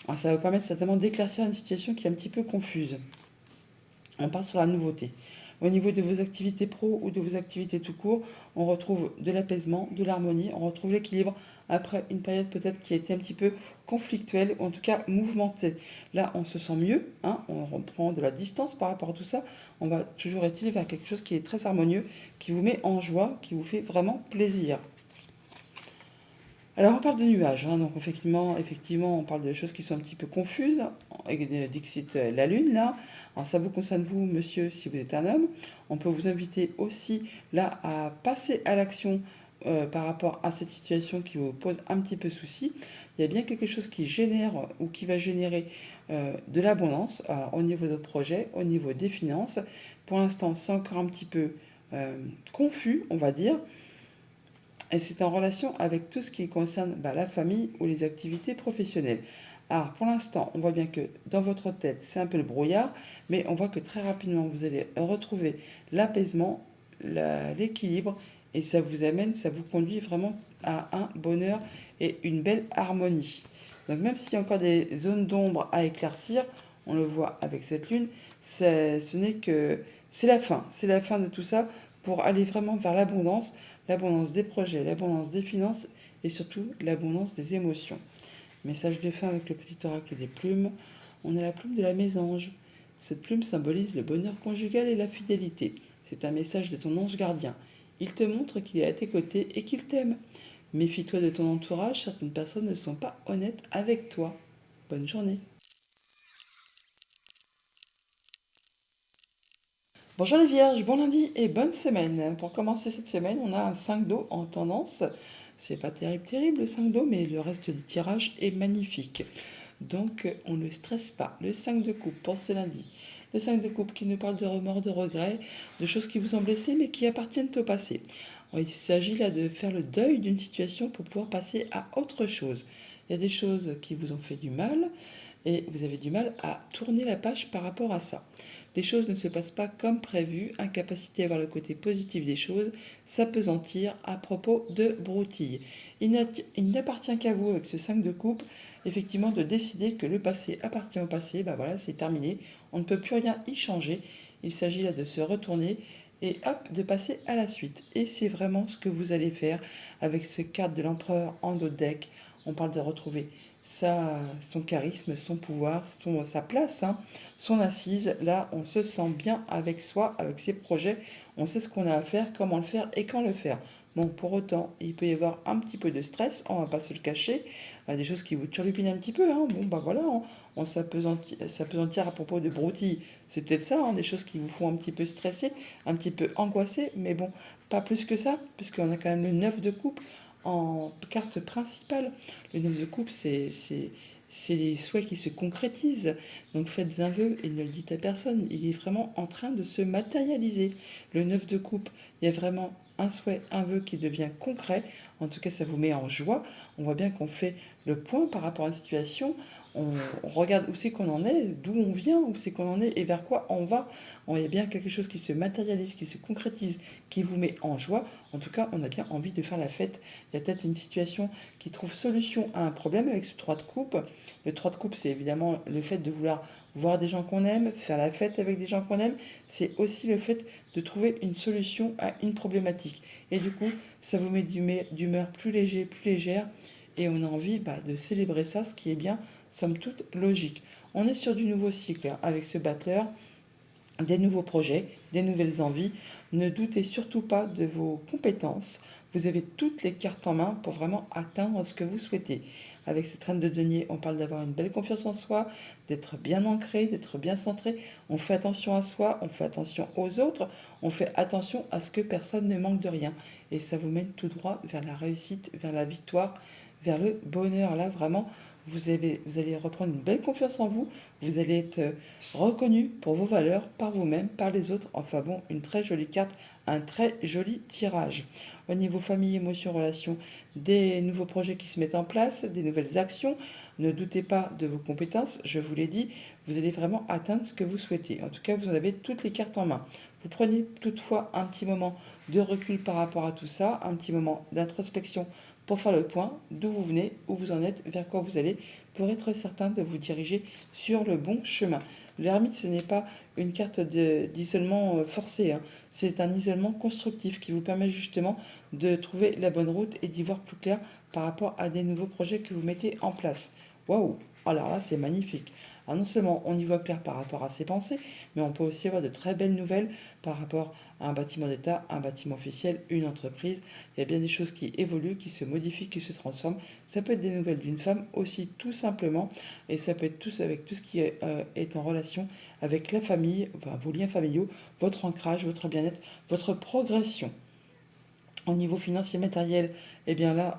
Alors, ça va vous permettre certainement d'éclaircir une situation qui est un petit peu confuse. On part sur la nouveauté. Au niveau de vos activités pro ou de vos activités tout court, on retrouve de l'apaisement, de l'harmonie, on retrouve l'équilibre après une période peut-être qui a été un petit peu conflictuelle, ou en tout cas mouvementée. Là, on se sent mieux, hein, on reprend de la distance par rapport à tout ça. On va toujours être vers quelque chose qui est très harmonieux, qui vous met en joie, qui vous fait vraiment plaisir. Alors on parle de nuages, hein, donc effectivement, on parle de choses qui sont un petit peu confuses, dixit la lune là. Alors ça vous concerne vous, monsieur, si vous êtes un homme. On peut vous inviter aussi là à passer à l'action par rapport à cette situation qui vous pose un petit peu souci. Il y a bien quelque chose qui génère ou qui va générer de l'abondance au niveau de projet, au niveau des finances. Pour l'instant, c'est encore un petit peu confus, on va dire. Et c'est en relation avec tout ce qui concerne la famille ou les activités professionnelles. Alors pour l'instant, on voit bien que dans votre tête, c'est un peu le brouillard, mais on voit que très rapidement, vous allez retrouver l'apaisement, l'équilibre, et ça vous amène, ça vous conduit vraiment à un bonheur et une belle harmonie. Donc même s'il y a encore des zones d'ombre à éclaircir, on le voit avec cette lune, ce n'est que c'est la fin de tout ça pour aller vraiment vers l'abondance des projets, l'abondance des finances et surtout l'abondance des émotions. Message de fin avec le petit oracle des plumes. On a la plume de la mésange. Cette plume symbolise le bonheur conjugal et la fidélité. C'est un message de ton ange gardien. Il te montre qu'il est à tes côtés et qu'il t'aime. Méfie-toi de ton entourage, certaines personnes ne sont pas honnêtes avec toi. Bonne journée. Bonjour les vierges, bon lundi et bonne semaine. Pour commencer cette semaine, on a un 5 d'eau en tendance. C'est pas terrible le 5 d'eau, mais le reste du tirage est magnifique. Donc on ne stresse pas. Le 5 de coupe pour ce lundi. Le 5 de coupe qui nous parle de remords, de regrets, de choses qui vous ont blessé mais qui appartiennent au passé. Il s'agit là de faire le deuil d'une situation pour pouvoir passer à autre chose. Il y a des choses qui vous ont fait du mal et vous avez du mal à tourner la page par rapport à ça. les choses ne se passent pas comme prévu, incapacité à voir le côté positif des choses, s'apesantir à propos de broutilles. Il n'appartient qu'à vous, avec ce 5 de coupe, effectivement, de décider que le passé appartient au passé, bah voilà, c'est terminé, on ne peut plus rien y changer. Il s'agit là de se retourner et hop, de passer à la suite. Et c'est vraiment ce que vous allez faire avec ce cadre de l'empereur en dos de deck. On parle de retrouver son charisme, son pouvoir, sa place, hein, son assise. Là, on se sent bien avec soi, avec ses projets. On sait ce qu'on a à faire, comment le faire et quand le faire. Bon, pour autant, il peut y avoir un petit peu de stress, on va pas se le cacher, des choses qui vous turlupinent un petit peu, hein. Bon, bah voilà, on s'apesantir à propos de broutilles, c'est peut-être ça, hein, des choses qui vous font un petit peu stresser, un petit peu angoisser, mais bon, pas plus que ça, puisqu'on a quand même le 9 de coupe en carte principale. Le 9 de coupe, c'est les souhaits qui se concrétisent. Donc faites un vœu et ne le dites à personne. Il est vraiment en train de se matérialiser. Le 9 de coupe, il y a vraiment un souhait, un vœu qui devient concret. En tout cas, ça vous met en joie. On voit bien qu'on fait le point par rapport à une situation. On regarde où c'est qu'on en est, d'où on vient, où c'est qu'on en est et vers quoi on va. Il y a bien quelque chose qui se matérialise, qui se concrétise, qui vous met en joie. En tout cas, on a bien envie de faire la fête. Il y a peut-être une situation qui trouve solution à un problème avec ce 3 de coupe. Le 3 de coupe, c'est évidemment le fait de vouloir voir des gens qu'on aime, faire la fête avec des gens qu'on aime. C'est aussi le fait de trouver une solution à une problématique. Et du coup, ça vous met d'humeur plus léger, plus légère. Et on a envie de célébrer ça, ce qui est bien, somme toute, logique. On est sur du nouveau cycle, hein, avec ce batteur, des nouveaux projets, des nouvelles envies. Ne doutez surtout pas de vos compétences. Vous avez toutes les cartes en main pour vraiment atteindre ce que vous souhaitez. Avec cette reine de denier, on parle d'avoir une belle confiance en soi, d'être bien ancré, d'être bien centré. On fait attention à soi, on fait attention aux autres, on fait attention à ce que personne ne manque de rien. Et ça vous mène tout droit vers la réussite, vers la victoire, vers le bonheur. Là, vraiment, vous allez reprendre une belle confiance en vous. Vous allez être reconnu pour vos valeurs, par vous-même, par les autres. Enfin bon, une très jolie carte, un très joli tirage. Au niveau famille, émotions, relations, des nouveaux projets qui se mettent en place, des nouvelles actions. Ne doutez pas de vos compétences, je vous l'ai dit, vous allez vraiment atteindre ce que vous souhaitez. En tout cas, vous en avez toutes les cartes en main. Vous prenez toutefois un petit moment de recul par rapport à tout ça, un petit moment d'introspection pour faire le point d'où vous venez, où vous en êtes, vers quoi vous allez, pour être certain de vous diriger sur le bon chemin. L'ermite, ce n'est pas une carte d'isolement forcé, hein. C'est un isolement constructif qui vous permet justement de trouver la bonne route et d'y voir plus clair par rapport à des nouveaux projets que vous mettez en place. Waouh! Alors là, c'est magnifique. Alors non seulement on y voit clair par rapport à ses pensées, mais on peut aussi avoir de très belles nouvelles par rapport à un bâtiment d'État, un bâtiment officiel, une entreprise. Il y a bien des choses qui évoluent, qui se modifient, qui se transforment. Ça peut être des nouvelles d'une femme aussi, tout simplement, et ça peut être tout avec tout ce qui est en relation avec la famille, enfin, vos liens familiaux, votre ancrage, votre bien-être, votre progression. Au niveau financier matériel, eh bien là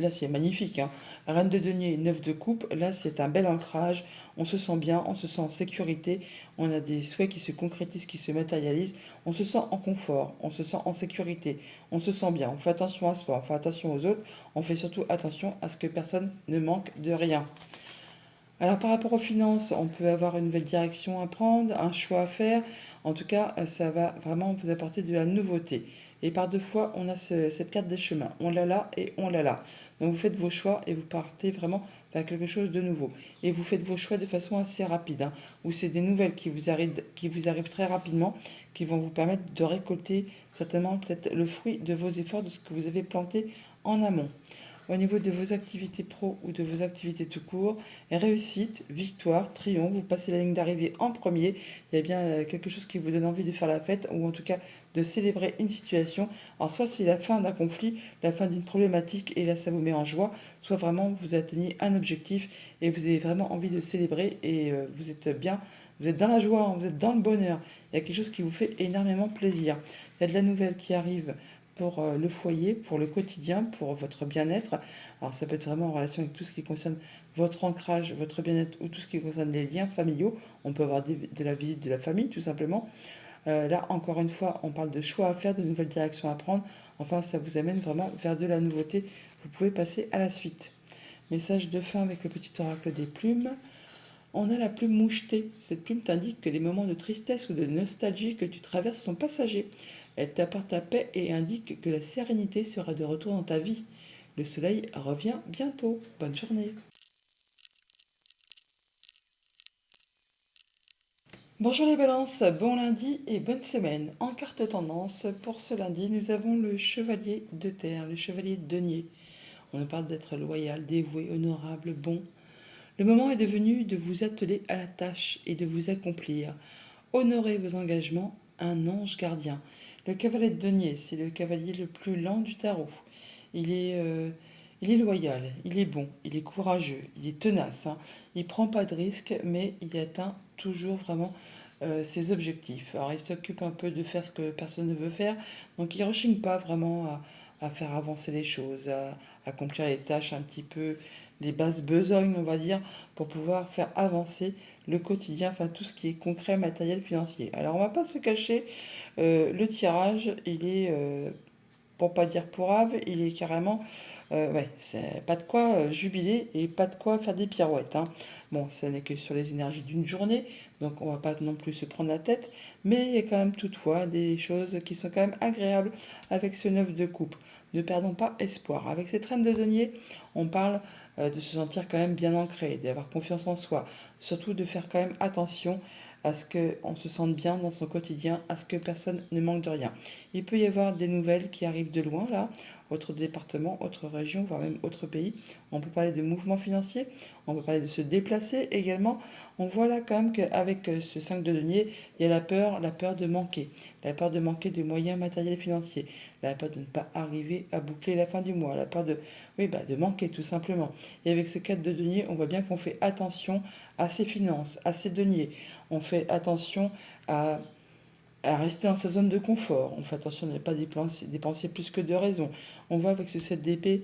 c'est magnifique, hein. Reine de denier, 9 de coupe, là c'est un bel ancrage, on se sent bien, on se sent en sécurité, on a des souhaits qui se concrétisent, qui se matérialisent, on se sent en confort, on se sent en sécurité, on se sent bien, on fait attention à soi, on fait attention aux autres, on fait surtout attention à ce que personne ne manque de rien. Alors par rapport aux finances, on peut avoir une nouvelle direction à prendre, un choix à faire. En tout cas, ça va vraiment vous apporter de la nouveauté. Et par deux fois, on a cette carte des chemins. On l'a là et on l'a là. Donc vous faites vos choix et vous partez vraiment vers quelque chose de nouveau. Et vous faites vos choix de façon assez rapide, hein, où c'est des nouvelles qui vous arrivent très rapidement, qui vont vous permettre de récolter certainement peut-être le fruit de vos efforts, de ce que vous avez planté en amont. Au niveau de vos activités pro ou de vos activités tout court, réussite, victoire, triomphe, vous passez la ligne d'arrivée en premier, il y a bien quelque chose qui vous donne envie de faire la fête ou en tout cas de célébrer une situation. Alors soit c'est la fin d'un conflit, la fin d'une problématique et là ça vous met en joie, soit vraiment vous atteignez un objectif et vous avez vraiment envie de célébrer et vous êtes bien. Vous êtes dans la joie, hein, vous êtes dans le bonheur. Il y a quelque chose qui vous fait énormément plaisir. Il y a de la nouvelle qui arrive pour le foyer, pour le quotidien, pour votre bien-être. Alors ça peut être vraiment en relation avec tout ce qui concerne votre ancrage, votre bien-être ou tout ce qui concerne les liens familiaux. On peut avoir de la visite de la famille tout simplement. Là encore une fois, on parle de choix à faire, de nouvelles directions à prendre. Enfin, ça vous amène vraiment vers de la nouveauté. Vous pouvez passer à la suite. Message de fin avec le petit oracle des plumes. On a la plume mouchetée. Cette plume t'indique que les moments de tristesse ou de nostalgie que tu traverses sont passagers. Elle t'apporte la paix et indique que la sérénité sera de retour dans ta vie. Le soleil revient bientôt. Bonne journée. Bonjour les balances, bon lundi et bonne semaine. En carte tendance, pour ce lundi, nous avons le chevalier de terre, le chevalier de denier. On nous parle d'être loyal, dévoué, honorable, bon. Le moment est devenu de vous atteler à la tâche et de vous accomplir. Honorez vos engagements, un ange gardien. Le cavalier de denier, c'est le cavalier le plus lent du tarot. Il est, euh, il est loyal, il est bon, il est courageux, il est tenace, hein. Il prend pas de risques, mais il atteint toujours vraiment ses objectifs. Alors il s'occupe un peu de faire ce que personne ne veut faire, donc il ne rechigne pas vraiment à faire avancer les choses, à accomplir les tâches un petit peu, les basses besognes, on va dire, pour pouvoir faire avancer le quotidien, enfin tout ce qui est concret, matériel, financier. Alors on va pas se cacher, le tirage, il est, pour pas dire pourrave, il est carrément, ouais, c'est pas de quoi jubiler et pas de quoi faire des pirouettes, hein. Bon, ce n'est que sur les énergies d'une journée, donc on va pas non plus se prendre la tête, mais il y a quand même toutefois des choses qui sont quand même agréables avec ce 9 de coupe. Ne perdons pas espoir. Avec cette reine de denier, on parle de se sentir quand même bien ancré, d'avoir confiance en soi, surtout de faire quand même attention à ce qu'on se sente bien dans son quotidien, à ce que personne ne manque de rien. Il peut y avoir des nouvelles qui arrivent de loin, là, autre département, autre région, voire même autre pays. On peut parler de mouvements financiers, on peut parler de se déplacer également. On voit là quand même qu'avec ce 5 de denier, il y a la peur la peur de manquer de moyens matériels et financiers, la peur de ne pas arriver à boucler la fin du mois, la peur de, oui, de manquer tout simplement. Et avec ce 4 de denier, on voit bien qu'on fait attention à ses finances, à ses deniers. On fait attention à rester dans sa zone de confort. On fait attention à ne pas dépenser plus que de raison. On voit avec ce 7 d'épée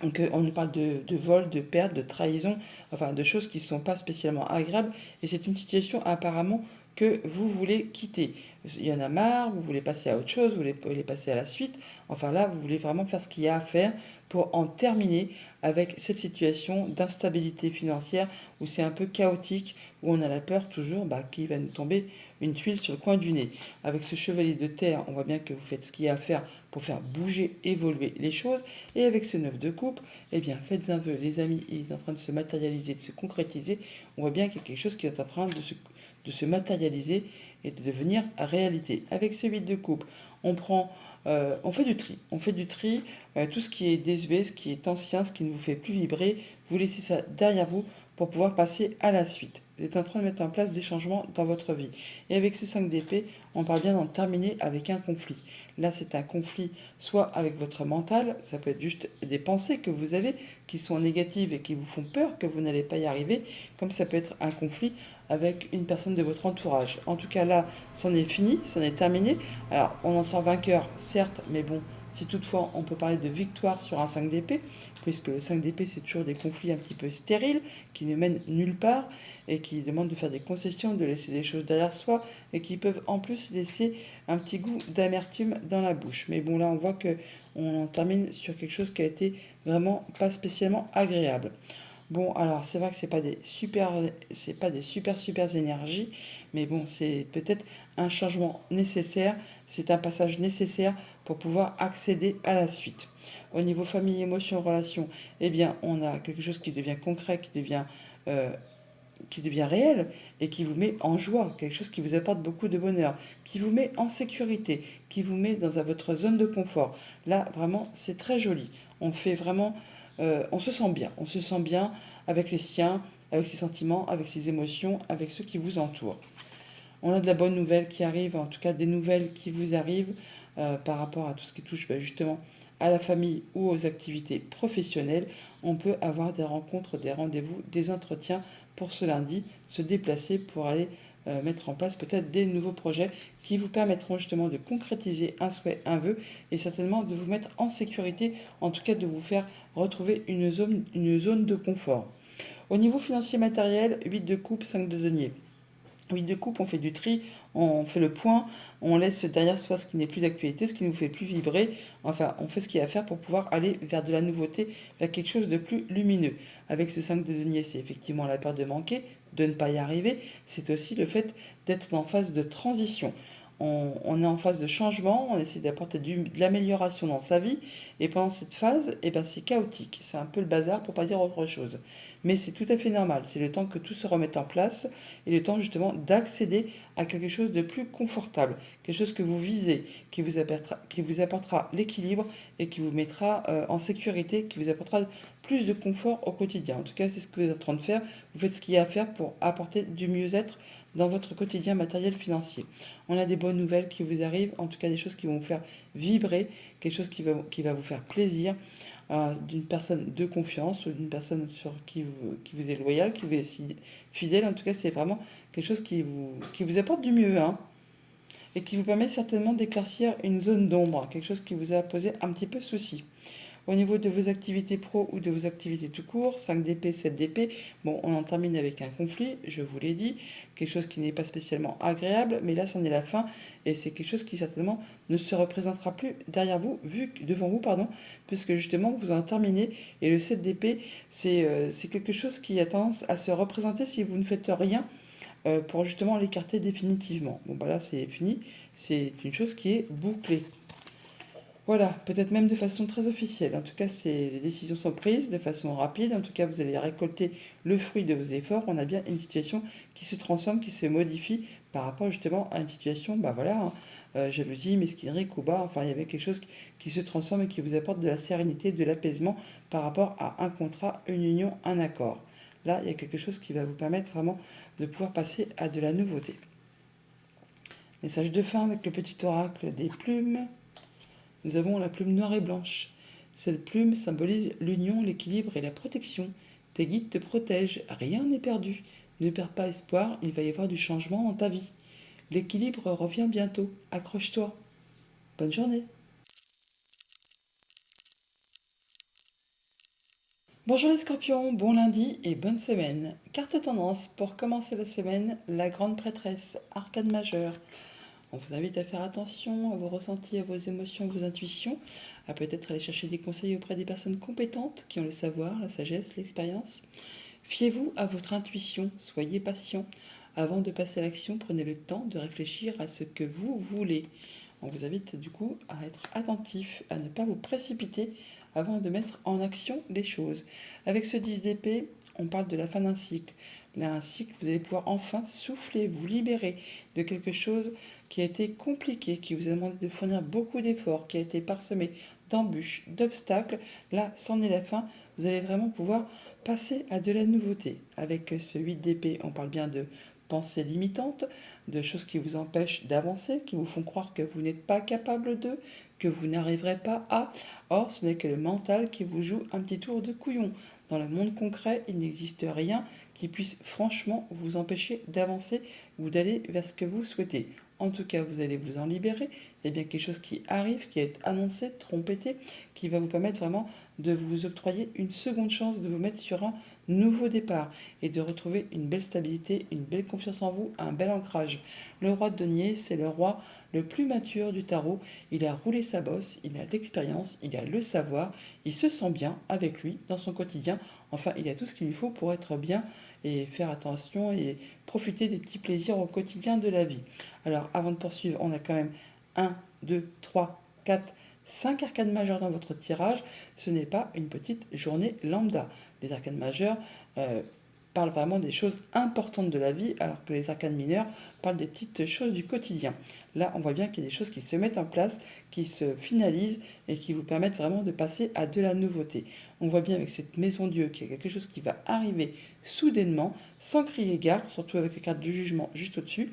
qu'on nous parle de vol, de perte, de trahison, enfin de choses qui ne sont pas spécialement agréables. Et c'est une situation apparemment que vous voulez quitter. Il y en a marre, vous voulez passer à autre chose, vous voulez passer à la suite. Enfin là, vous voulez vraiment faire ce qu'il y a à faire pour en terminer avec cette situation d'instabilité financière où c'est un peu chaotique, où on a la peur toujours qu'il va nous tomber une tuile sur le coin du nez. Avec ce chevalier de terre, on voit bien que vous faites ce qu'il y a à faire pour faire bouger, évoluer les choses. Et avec ce 9 de coupe, eh bien, faites un vœu, les amis, il est en train de se matérialiser, de se concrétiser. On voit bien qu'il y a quelque chose qui est en train de se matérialiser et de devenir réalité. Avec ce 8 de coupe, on fait du tri. On fait du tri, tout ce qui est désuet, ce qui est ancien, ce qui ne vous fait plus vibrer, vous laissez ça derrière vous pour pouvoir passer à la suite. Vous êtes en train de mettre en place des changements dans votre vie. Et avec ce 5 d'épée, on parle bien d'en terminer avec un conflit. Là, c'est un conflit soit avec votre mental, ça peut être juste des pensées que vous avez qui sont négatives et qui vous font peur que vous n'allez pas y arriver, comme ça peut être un conflit avec une personne de votre entourage. En tout cas, là, c'en est fini, c'en est terminé. Alors, on en sort vainqueur, certes, mais bon, si toutefois on peut parler de victoire sur un 5 d'épée, puisque le 5 d'épée c'est toujours des conflits un petit peu stériles, qui ne mènent nulle part, et qui demandent de faire des concessions, de laisser des choses derrière soi, et qui peuvent en plus laisser un petit goût d'amertume dans la bouche. Mais bon, là on voit que on en termine sur quelque chose qui a été vraiment pas spécialement agréable. Bon, alors c'est vrai que c'est pas des super énergies, mais bon, c'est peut-être un changement nécessaire, c'est un passage nécessaire pour pouvoir accéder à la suite. Au niveau famille, émotion, relation, eh bien, on a quelque chose qui devient concret, euh, qui devient réel et qui vous met en joie, quelque chose qui vous apporte beaucoup de bonheur, qui vous met en sécurité, qui vous met dans votre zone de confort. Là, vraiment, c'est très joli. On fait vraiment, on se sent bien avec les siens, avec ses sentiments, avec ses émotions, avec ceux qui vous entourent. On a de la bonne nouvelle qui arrive, en tout cas des nouvelles qui vous arrivent par rapport à tout ce qui touche justement à la famille ou aux activités professionnelles. On peut avoir des rencontres, des rendez-vous, des entretiens pour ce lundi, se déplacer pour aller mettre en place peut-être des nouveaux projets qui vous permettront justement de concrétiser un souhait, un vœu et certainement de vous mettre en sécurité, en tout cas de vous faire retrouver une zone de confort. Au niveau financier matériel, 8 de coupe, 5 de denier. Oui, de coupe, on fait du tri, on fait le point, on laisse derrière soi ce qui n'est plus d'actualité, ce qui ne nous fait plus vibrer. Enfin, on fait ce qu'il y a à faire pour pouvoir aller vers de la nouveauté, vers quelque chose de plus lumineux. Avec ce 5 de denier, c'est effectivement la peur de manquer, de ne pas y arriver. C'est aussi le fait d'être en phase de transition. On est en phase de changement, on essaie d'apporter de l'amélioration dans sa vie. Et pendant cette phase, eh ben, c'est chaotique. C'est un peu le bazar pour pas dire autre chose. Mais c'est tout à fait normal. C'est le temps que tout se remette en place et le temps justement d'accéder à quelque chose de plus confortable, quelque chose que vous visez, qui vous apportera l'équilibre et qui vous mettra en sécurité, qui vous apportera plus de confort au quotidien. En tout cas, c'est ce que vous êtes en train de faire. Vous faites ce qu'il y a à faire pour apporter du mieux-être dans votre quotidien matériel financier. On a des bonnes nouvelles qui vous arrivent, en tout cas des choses qui vont vous faire vibrer, quelque chose qui va vous faire plaisir, d'une personne de confiance ou d'une personne sur qui vous est loyale, qui vous est fidèle. En tout cas, c'est vraiment quelque chose qui vous apporte du mieux, hein, et qui vous permet certainement d'éclaircir une zone d'ombre, quelque chose qui vous a posé un petit peu souci. Au niveau de vos activités pro ou de vos activités tout court, 5 d'épée, 7 d'épée, bon, on en termine avec un conflit, je vous l'ai dit, quelque chose qui n'est pas spécialement agréable, mais là, c'en est la fin, et c'est quelque chose qui certainement ne se représentera plus derrière vous, devant vous, pardon, puisque justement, vous en terminez, et le 7 d'épée, c'est quelque chose qui a tendance à se représenter si vous ne faites rien pour justement l'écarter définitivement. Bon, bah là, c'est fini, c'est une chose qui est bouclée. Voilà, peut-être même de façon très officielle. En tout cas, les décisions sont prises de façon rapide. En tout cas, vous allez récolter le fruit de vos efforts. On a bien une situation qui se transforme, qui se modifie par rapport justement à une situation, bah voilà, hein, jalousie, mesquinerie, coup bas. Enfin, il y avait quelque chose qui se transforme et qui vous apporte de la sérénité, de l'apaisement par rapport à un contrat, une union, un accord. Là, il y a quelque chose qui va vous permettre vraiment de pouvoir passer à de la nouveauté. Message de fin avec le petit oracle des plumes. Nous avons la plume noire et blanche. Cette plume symbolise l'union, l'équilibre et la protection. Tes guides te protègent, rien n'est perdu. Ne perds pas espoir, il va y avoir du changement dans ta vie. L'équilibre revient bientôt, accroche-toi. Bonne journée. Bonjour les scorpions, bon lundi et bonne semaine. Carte tendance pour commencer la semaine, la grande prêtresse, arcane majeure. On vous invite à faire attention à vos ressentis, à vos émotions, à vos intuitions, à peut-être aller chercher des conseils auprès des personnes compétentes qui ont le savoir, la sagesse, l'expérience. Fiez-vous à votre intuition, soyez patient. Avant de passer à l'action, prenez le temps de réfléchir à ce que vous voulez. On vous invite du coup à être attentif, à ne pas vous précipiter avant de mettre en action les choses. Avec ce 10 d'épée, on parle de la fin d'un cycle. Là, un cycle, vous allez pouvoir enfin souffler, vous libérer de quelque chose qui a été compliqué, qui vous a demandé de fournir beaucoup d'efforts, qui a été parsemé d'embûches, d'obstacles. Là, c'en est la fin. Vous allez vraiment pouvoir passer à de la nouveauté. Avec ce 8 d'épée, on parle bien de pensées limitantes, de choses qui vous empêchent d'avancer, qui vous font croire que vous n'êtes pas capable de, que vous n'arriverez pas à. Or, ce n'est que le mental qui vous joue un petit tour de couillon. Dans le monde concret, il n'existe rien qui puisse franchement vous empêcher d'avancer ou d'aller vers ce que vous souhaitez. En tout cas, vous allez vous en libérer. Il y a bien quelque chose qui arrive, qui est annoncé, trompété, qui va vous permettre vraiment de vous octroyer une seconde chance, de vous mettre sur un nouveau départ et de retrouver une belle stabilité, une belle confiance en vous, un bel ancrage. Le roi de denier, c'est le roi le plus mature du tarot. Il a roulé sa bosse, il a l'expérience, il a le savoir, il se sent bien avec lui dans son quotidien. Enfin, il a tout ce qu'il lui faut pour être bien et faire attention et profiter des petits plaisirs au quotidien de la vie. Alors, avant de poursuivre, on a quand même 1, 2, 3, 4, 5 arcanes majeures dans votre tirage. Ce n'est pas une petite journée lambda. Les arcanes majeures parlent vraiment des choses importantes de la vie, alors que les arcanes mineures parlent des petites choses du quotidien. Là, on voit bien qu'il y a des choses qui se mettent en place, qui se finalisent et qui vous permettent vraiment de passer à de la nouveauté. On voit bien avec cette maison Dieu qu'il y a quelque chose qui va arriver soudainement, sans crier gare, surtout avec les cartes du jugement juste au-dessus.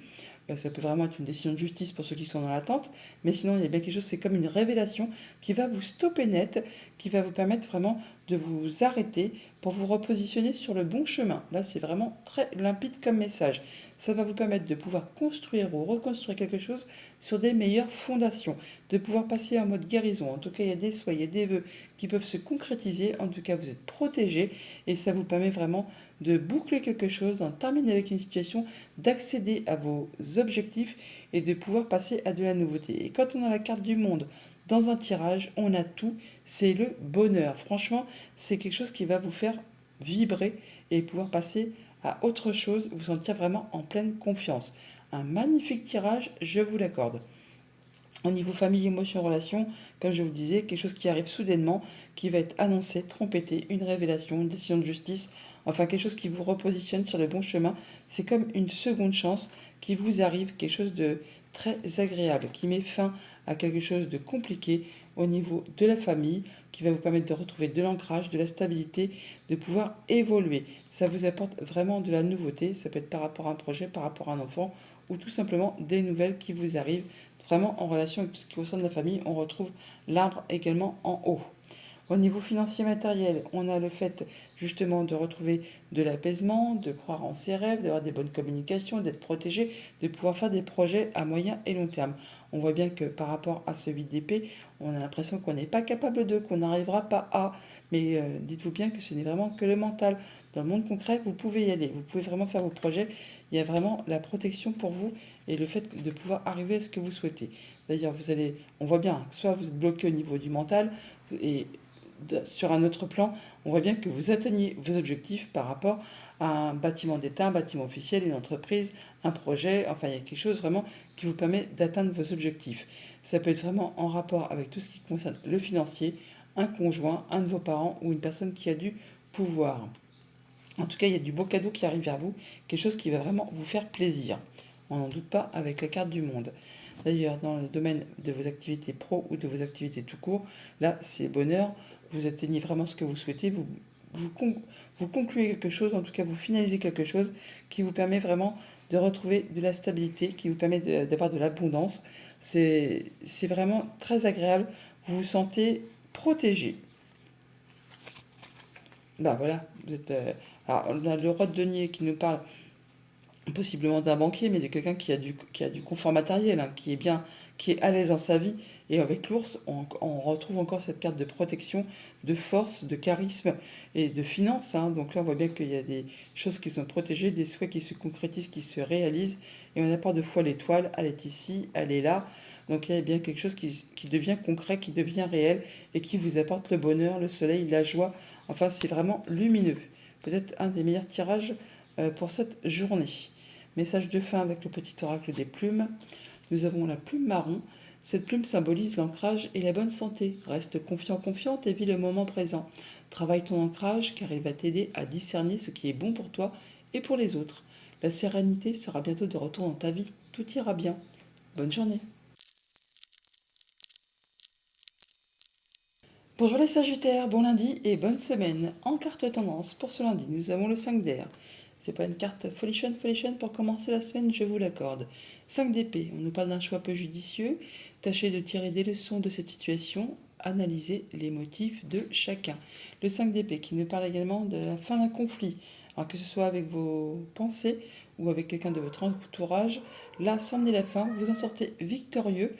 Ça peut vraiment être une décision de justice pour ceux qui sont dans l'attente, mais sinon il y a bien quelque chose, c'est comme une révélation qui va vous stopper net, qui va vous permettre vraiment de vous arrêter pour vous repositionner sur le bon chemin. Là, c'est vraiment très limpide comme message. Ça va vous permettre de pouvoir construire ou reconstruire quelque chose sur des meilleures fondations, de pouvoir passer en mode guérison. En tout cas, il y a des souhaits, il y a des vœux qui peuvent se concrétiser. En tout cas, vous êtes protégé et ça vous permet vraiment de boucler quelque chose, d'en terminer avec une situation, d'accéder à vos objectifs et de pouvoir passer à de la nouveauté. Et quand on a la carte du monde dans un tirage, on a tout, c'est le bonheur. Franchement, c'est quelque chose qui va vous faire vibrer et pouvoir passer à autre chose, vous sentir vraiment en pleine confiance. Un magnifique tirage, je vous l'accorde. Au niveau famille, émotion, relation, comme je vous le disais, quelque chose qui arrive soudainement, qui va être annoncé, trompetté, une révélation, une décision de justice, enfin quelque chose qui vous repositionne sur le bon chemin. C'est comme une seconde chance qui vous arrive, quelque chose de très agréable, qui met fin à quelque chose de compliqué au niveau de la famille, qui va vous permettre de retrouver de l'ancrage, de la stabilité, de pouvoir évoluer. Ça vous apporte vraiment de la nouveauté, ça peut être par rapport à un projet, par rapport à un enfant, ou tout simplement des nouvelles qui vous arrivent vraiment en relation avec tout ce qui concerne la famille. On retrouve l'arbre également en haut. Au niveau financier matériel, on a le fait justement de retrouver de l'apaisement, de croire en ses rêves, d'avoir des bonnes communications, d'être protégé, de pouvoir faire des projets à moyen et long terme. On voit bien que par rapport à ce 8 d'épée, on a l'impression qu'on n'est pas capable de, qu'on n'arrivera pas à. Mais dites-vous bien que ce n'est vraiment que le mental. Dans le monde concret, vous pouvez y aller, vous pouvez vraiment faire vos projets. Il y a vraiment la protection pour vous et le fait de pouvoir arriver à ce que vous souhaitez. D'ailleurs, on voit bien, soit vous êtes bloqué au niveau du mental et sur un autre plan, on voit bien que vous atteignez vos objectifs par rapport à un bâtiment d'État, un bâtiment officiel, une entreprise, un projet. Enfin, il y a quelque chose vraiment qui vous permet d'atteindre vos objectifs. Ça peut être vraiment en rapport avec tout ce qui concerne le financier, un conjoint, un de vos parents ou une personne qui a du pouvoir. En tout cas, il y a du beau cadeau qui arrive vers vous, quelque chose qui va vraiment vous faire plaisir. On n'en doute pas avec la carte du monde. D'ailleurs, dans le domaine de vos activités pro ou de vos activités tout court, là, c'est bonheur. Vous atteignez vraiment ce que vous souhaitez. Vous concluez quelque chose, en tout cas, vous finalisez quelque chose qui vous permet vraiment de retrouver de la stabilité, qui vous permet d'avoir de l'abondance. C'est vraiment très agréable. Vous vous sentez protégé. Ben voilà, vous êtes. Alors, on a le roi de denier qui nous parle possiblement d'un banquier, mais de quelqu'un qui a du confort matériel, hein, qui est bien, qui est à l'aise dans sa vie. Et avec l'ours, on retrouve encore cette carte de protection, de force, de charisme et de finance, hein. Donc là, on voit bien qu'il y a des choses qui sont protégées, des souhaits qui se concrétisent, qui se réalisent. Et on apporte de fois l'étoile, elle est ici, elle est là. Donc il y a bien quelque chose qui devient concret, qui devient réel et qui vous apporte le bonheur, le soleil, la joie. Enfin, c'est vraiment lumineux. Peut-être un des meilleurs tirages pour cette journée. Message de fin avec le petit oracle des plumes. Nous avons la plume marron. Cette plume symbolise l'ancrage et la bonne santé. Reste confiant, confiante et vis le moment présent. Travaille ton ancrage car il va t'aider à discerner ce qui est bon pour toi et pour les autres. La sérénité sera bientôt de retour dans ta vie. Tout ira bien. Bonne journée. Bonjour les Sagittaires, bon lundi et bonne semaine. En carte tendance pour ce lundi, nous avons le 5 d'air. C'est pas une carte folichonne, folichonne pour commencer la semaine, je vous l'accorde. 5 d'épée, on nous parle d'un choix peu judicieux. Tâchez de tirer des leçons de cette situation, analysez les motifs de chacun. Le 5 d'épée qui nous parle également de la fin d'un conflit. Alors que ce soit avec vos pensées ou avec quelqu'un de votre entourage, là, semblez la fin, vous en sortez victorieux.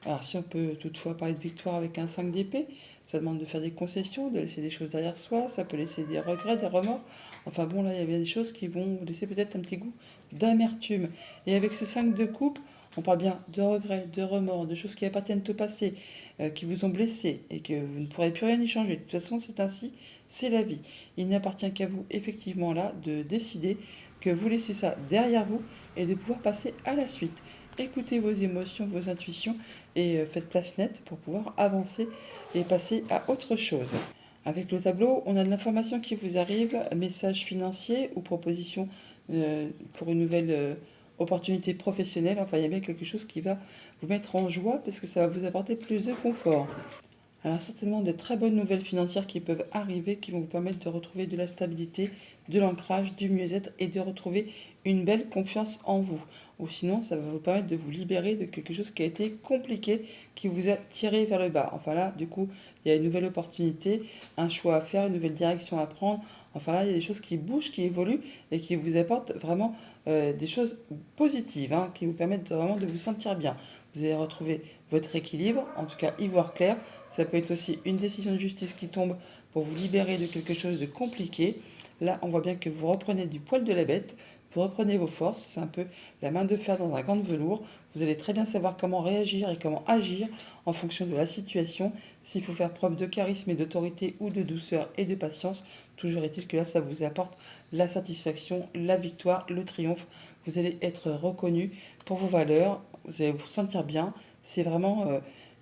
Alors si on peut toutefois parler de victoire avec un 5 d'épée, ça demande de faire des concessions, de laisser des choses derrière soi, ça peut laisser des regrets, des remords. Enfin bon, là, il y a bien des choses qui vont vous laisser peut-être un petit goût d'amertume. Et avec ce 5 de coupe, on parle bien de regrets, de remords, de choses qui appartiennent au passé, qui vous ont blessé et que vous ne pourrez plus rien y changer. De toute façon, c'est ainsi, c'est la vie. Il n'appartient qu'à vous, effectivement, là, de décider que vous laissez ça derrière vous et de pouvoir passer à la suite. Écoutez vos émotions, vos intuitions et faites place nette pour pouvoir avancer et passer à autre chose. Avec le tableau, on a de l'information qui vous arrive, message financier ou proposition pour une nouvelle opportunité professionnelle. Enfin, il y a bien quelque chose qui va vous mettre en joie parce que ça va vous apporter plus de confort. Alors certainement des très bonnes nouvelles financières qui peuvent arriver, qui vont vous permettre de retrouver de la stabilité, de l'ancrage, du mieux-être et de retrouver une belle confiance en vous. Ou sinon, ça va vous permettre de vous libérer de quelque chose qui a été compliqué, qui vous a tiré vers le bas. Enfin là, du coup, il y a une nouvelle opportunité, un choix à faire, une nouvelle direction à prendre. Enfin là, il y a des choses qui bougent, qui évoluent et qui vous apportent vraiment des choses positives, hein, qui vous permettent vraiment de vous sentir bien. Vous allez retrouver votre équilibre, en tout cas y voir clair. Ça peut être aussi une décision de justice qui tombe pour vous libérer de quelque chose de compliqué. Là, on voit bien que vous reprenez du poil de la bête, vous reprenez vos forces, c'est un peu la main de fer dans un gant de velours. Vous allez très bien savoir comment réagir et comment agir en fonction de la situation, s'il faut faire preuve de charisme et d'autorité ou de douceur et de patience. Toujours est-il que là, ça vous apporte la satisfaction, la victoire, le triomphe. Vous allez être reconnu pour vos valeurs, vous allez vous sentir bien. C'est vraiment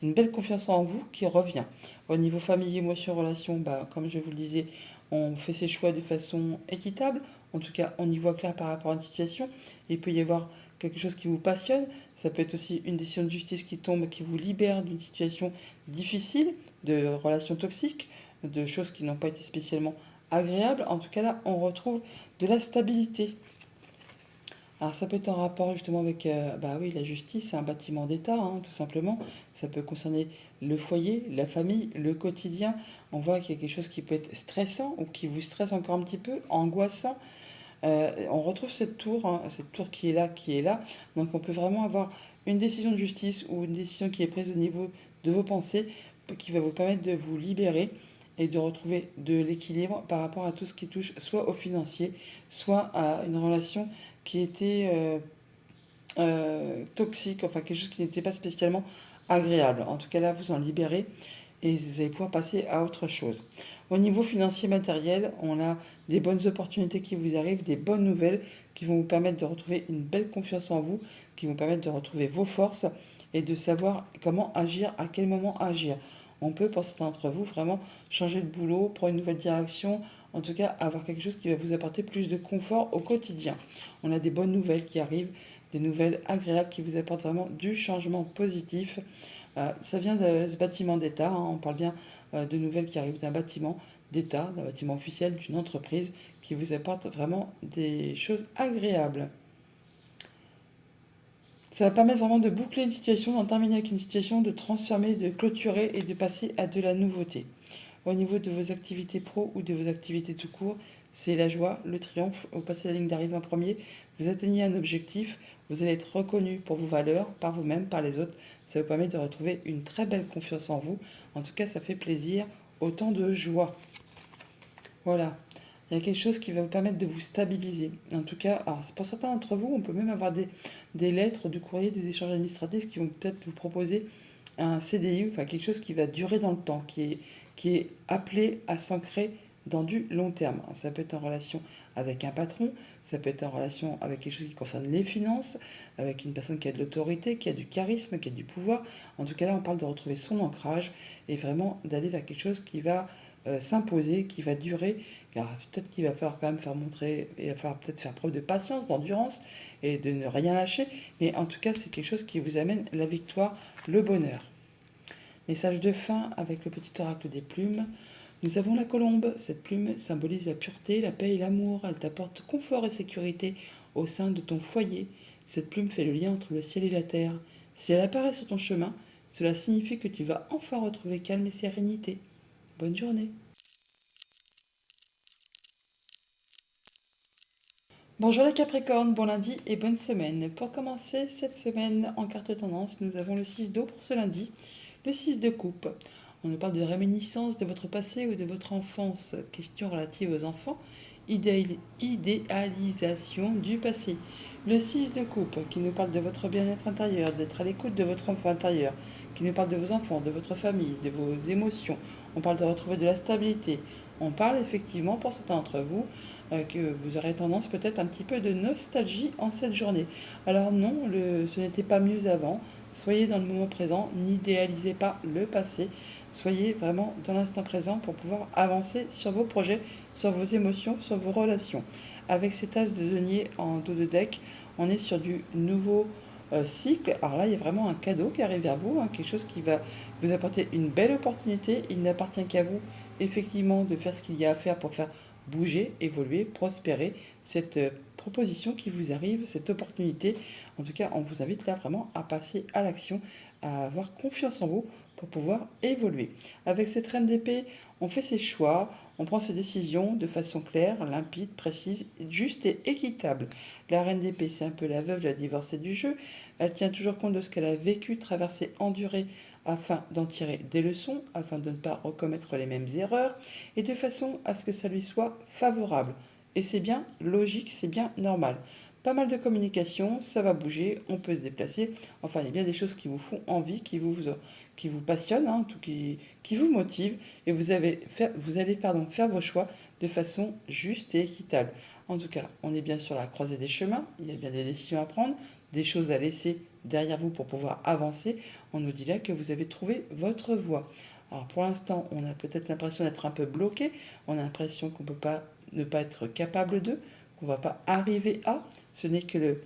une belle confiance en vous qui revient. Au niveau famille, émotions, relations, bah, comme je vous le disais, on fait ses choix de façon équitable. En tout cas, on y voit clair par rapport à une situation. Il peut y avoir quelque chose qui vous passionne. Ça peut être aussi une décision de justice qui tombe, qui vous libère d'une situation difficile, de relations toxiques, de choses qui n'ont pas été spécialement agréables. En tout cas, là, on retrouve de la stabilité. Alors ça peut être en rapport justement avec bah oui, la justice, c'est un bâtiment d'État, hein, tout simplement. Ça peut concerner le foyer, la famille, le quotidien. On voit qu'il y a quelque chose qui peut être stressant ou qui vous stresse encore un petit peu, angoissant. On retrouve cette tour qui est là, qui est là. Donc on peut vraiment avoir une décision de justice ou une décision qui est prise au niveau de vos pensées qui va vous permettre de vous libérer et de retrouver de l'équilibre par rapport à tout ce qui touche soit au financier, soit à une relation qui était toxique, enfin quelque chose qui n'était pas spécialement agréable. En tout cas là, vous en libérez et vous allez pouvoir passer à autre chose. Au niveau financier matériel, on a des bonnes opportunités qui vous arrivent, des bonnes nouvelles qui vont vous permettre de retrouver une belle confiance en vous, qui vont permettre de retrouver vos forces et de savoir comment agir, à quel moment agir. On peut, pour certains d'entre vous, vraiment changer de boulot, prendre une nouvelle direction, en tout cas avoir quelque chose qui va vous apporter plus de confort au quotidien. On a des bonnes nouvelles qui arrivent, des nouvelles agréables qui vous apportent vraiment du changement positif. Ça vient de ce bâtiment d'État, hein, on parle bien de nouvelles qui arrivent d'un bâtiment d'État, d'un bâtiment officiel, d'une entreprise qui vous apporte vraiment des choses agréables. Ça va permettre vraiment de boucler une situation, d'en terminer avec une situation, de transformer, de clôturer et de passer à de la nouveauté. Au niveau de vos activités pro ou de vos activités tout court, c'est la joie, le triomphe. Vous passez la ligne d'arrivée en premier, vous atteignez un objectif, vous allez être reconnu pour vos valeurs, par vous-même, par les autres. Ça vous permet de retrouver une très belle confiance en vous. En tout cas, ça fait plaisir, autant de joie. Voilà. Il y a quelque chose qui va vous permettre de vous stabiliser. En tout cas, alors pour certains d'entre vous, on peut même avoir des lettres, du courrier, des échanges administratifs qui vont peut-être vous proposer un CDI, enfin quelque chose qui va durer dans le temps, qui est appelé à s'ancrer dans du long terme. Ça peut être en relation avec un patron, ça peut être en relation avec quelque chose qui concerne les finances, avec une personne qui a de l'autorité, qui a du charisme, qui a du pouvoir. En tout cas, là, on parle de retrouver son ancrage et vraiment d'aller vers quelque chose qui va s'imposer, qui va durer. Car peut-être qu'il va falloir quand même faire montrer, il va falloir peut-être faire preuve de patience, d'endurance et de ne rien lâcher. Mais en tout cas, c'est quelque chose qui vous amène la victoire, le bonheur. Message de fin avec le petit oracle des plumes. Nous avons la colombe. Cette plume symbolise la pureté, la paix et l'amour. Elle t'apporte confort et sécurité au sein de ton foyer. Cette plume fait le lien entre le ciel et la terre. Si elle apparaît sur ton chemin, cela signifie que tu vas enfin retrouver calme et sérénité. Bonne journée. Bonjour les Capricornes, bon lundi et bonne semaine. Pour commencer cette semaine en carte tendance, nous avons le 6 d'eau pour ce lundi, le 6 de coupe. On nous parle de réminiscence de votre passé ou de votre enfance, question relative aux enfants, idéalisation du passé. Le 6 de coupe qui nous parle de votre bien-être intérieur, d'être à l'écoute de votre enfant intérieur, qui nous parle de vos enfants, de votre famille, de vos émotions. On parle de retrouver de la stabilité. On parle effectivement pour certains d'entre vous que vous aurez tendance peut-être un petit peu de nostalgie en cette journée. Alors non, ce n'était pas mieux avant. Soyez dans le moment présent, n'idéalisez pas le passé. Soyez vraiment dans l'instant présent pour pouvoir avancer sur vos projets, sur vos émotions, sur vos relations. Avec cet as de denier en dos de deck, on est sur du nouveau, cycle. Alors là, il y a vraiment un cadeau qui arrive vers vous, hein, quelque chose qui va vous apporter une belle opportunité. Il n'appartient qu'à vous, effectivement, de faire ce qu'il y a à faire pour faire bouger, évoluer, prospérer cette proposition qui vous arrive, cette opportunité. En tout cas, on vous invite là vraiment à passer à l'action, à avoir confiance en vous pour pouvoir évoluer. Avec cette reine d'épée, on fait ses choix, on prend ses décisions de façon claire, limpide, précise, juste et équitable. La reine d'épée, c'est un peu la veuve, la divorcée du jeu. Elle tient toujours compte de ce qu'elle a vécu, traversé, enduré, afin d'en tirer des leçons, afin de ne pas recommettre les mêmes erreurs, et de façon à ce que ça lui soit favorable. Et c'est bien logique, c'est bien normal. Pas mal de communication, ça va bouger, on peut se déplacer. Enfin, il y a bien des choses qui vous font envie, qui vous passionnent, hein, tout qui vous motivent, et vous allez faire vos choix de façon juste et équitable. En tout cas, on est bien sur la croisée des chemins, il y a bien des décisions à prendre, des choses à laisser derrière vous pour pouvoir avancer. On nous dit là que vous avez trouvé votre voie. Alors pour l'instant, on a peut-être l'impression d'être un peu bloqué, on a l'impression qu'on ne peut pas ne pas être capable de, qu'on ne va pas arriver à. Ce n'est que le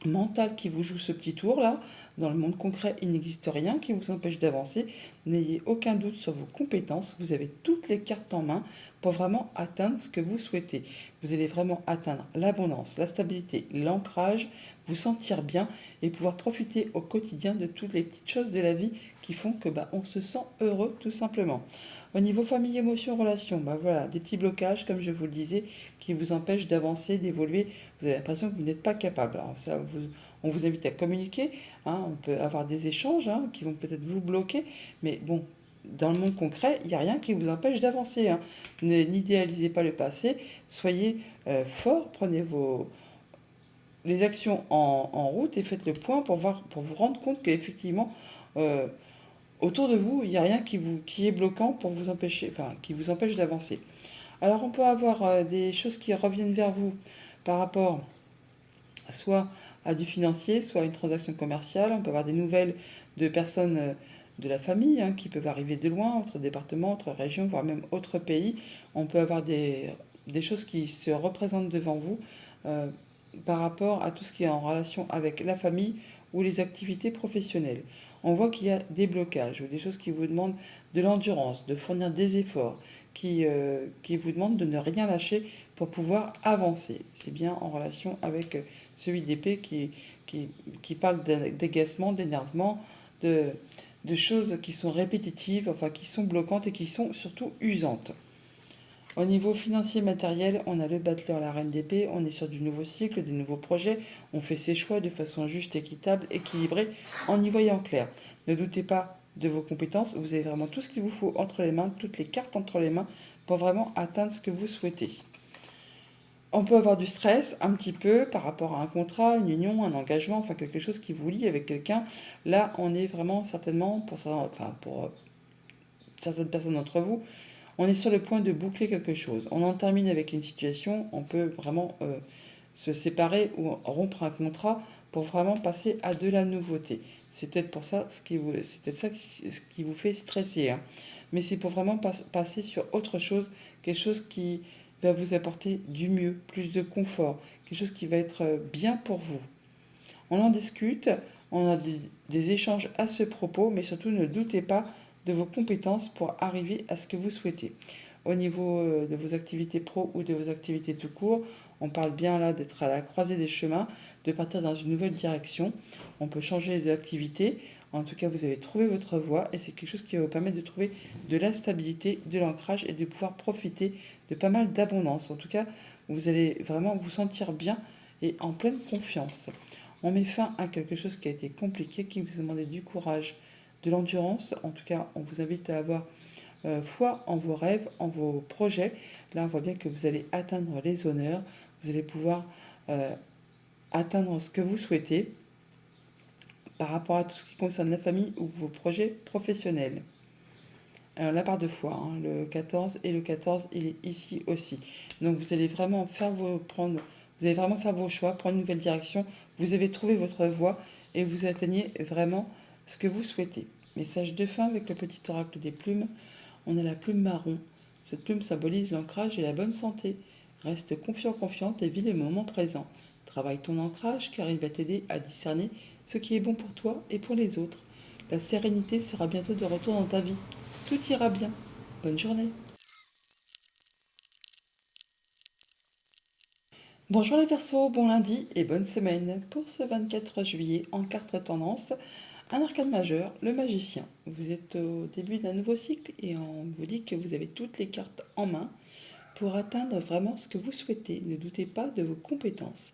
mental qui vous joue ce petit tour-là. Dans le monde concret, il n'existe rien qui vous empêche d'avancer. N'ayez aucun doute sur vos compétences. Vous avez toutes les cartes en main pour vraiment atteindre ce que vous souhaitez. Vous allez vraiment atteindre l'abondance, la stabilité, l'ancrage, vous sentir bien et pouvoir profiter au quotidien de toutes les petites choses de la vie qui font que on se sent heureux tout simplement. Au niveau famille, émotion, relation, voilà, des petits blocages, comme je vous le disais, qui vous empêchent d'avancer, d'évoluer. Vous avez l'impression que vous n'êtes pas capable. Alors ça, on vous invite à communiquer, hein, on peut avoir des échanges, hein, qui vont peut-être vous bloquer, mais bon, dans le monde concret, il n'y a rien qui vous empêche d'avancer, hein. N'idéalisez pas le passé, soyez fort, prenez les actions en route et faites le point pour vous rendre compte qu'effectivement, euh, autour de vous, il n'y a rien qui est bloquant pour vous empêcher, enfin, qui vous empêche d'avancer. Alors on peut avoir des choses qui reviennent vers vous par rapport soit à du financier, soit à une transaction commerciale. On peut avoir des nouvelles de personnes de la famille, hein, qui peuvent arriver de loin, autres départements, autres régions, voire même autres pays. On peut avoir des choses qui se représentent devant vous euh, par rapport à tout ce qui est en relation avec la famille ou les activités professionnelles. On voit qu'il y a des blocages ou des choses qui vous demandent de l'endurance, de fournir des efforts, qui vous demandent de ne rien lâcher pour pouvoir avancer. C'est bien en relation avec celui d'épée qui parle d'agacement, d'énervement, de, de choses qui sont répétitives, enfin qui sont bloquantes et qui sont surtout usantes. Au niveau financier matériel, on a le battleur, la reine d'épée, on est sur du nouveau cycle, des nouveaux projets, on fait ses choix de façon juste, équitable, équilibrée, en y voyant clair. Ne doutez pas de vos compétences, vous avez vraiment tout ce qu'il vous faut entre les mains, toutes les cartes entre les mains pour vraiment atteindre ce que vous souhaitez. On peut avoir du stress un petit peu par rapport à un contrat, une union, un engagement, enfin quelque chose qui vous lie avec quelqu'un. Là, on est vraiment certainement, pour certaines personnes d'entre vous, on est sur le point de boucler quelque chose. On en termine avec une situation, on peut vraiment se séparer ou rompre un contrat pour vraiment passer à de la nouveauté. C'est peut-être pour ça c'est peut-être ça ce qui vous fait stresser, hein. Mais c'est pour vraiment passer sur autre chose, quelque chose qui va vous apporter du mieux, plus de confort, quelque chose qui va être bien pour vous. On en discute, on a des échanges à ce propos, mais surtout ne doutez pas de vos compétences pour arriver à ce que vous souhaitez. Au niveau de vos activités pro ou de vos activités tout court, on parle bien là d'être à la croisée des chemins, de partir dans une nouvelle direction. On peut changer d'activité. En tout cas, vous avez trouvé votre voie et c'est quelque chose qui va vous permettre de trouver de la stabilité, de l'ancrage et de pouvoir profiter de pas mal d'abondance. En tout cas, vous allez vraiment vous sentir bien et en pleine confiance. On met fin à quelque chose qui a été compliqué, qui vous a demandé du courage, de l'endurance. En tout cas, on vous invite à avoir foi en vos rêves, en vos projets. Là, on voit bien que vous allez atteindre les honneurs, vous allez pouvoir euh, atteindre ce que vous souhaitez par rapport à tout ce qui concerne la famille ou vos projets professionnels. Alors, la part de foi, hein, le 14 et le 14, il est ici aussi. Donc, vous allez vraiment vous allez vraiment faire vos choix, prendre une nouvelle direction. Vous avez trouvé votre voie et vous atteignez vraiment ce que vous souhaitez. Message de fin avec le petit oracle des plumes. On a la plume marron. Cette plume symbolise l'ancrage et la bonne santé. Reste confiant, confiante et vis le moment présent. Travaille ton ancrage car il va t'aider à discerner ce qui est bon pour toi et pour les autres. La sérénité sera bientôt de retour dans ta vie. Tout ira bien. Bonne journée. Bonjour les Verseaux, bon lundi et bonne semaine. Pour ce 24 juillet, en carte tendance, un arcane majeur, le magicien. Vous êtes au début d'un nouveau cycle et on vous dit que vous avez toutes les cartes en main pour atteindre vraiment ce que vous souhaitez. Ne doutez pas de vos compétences.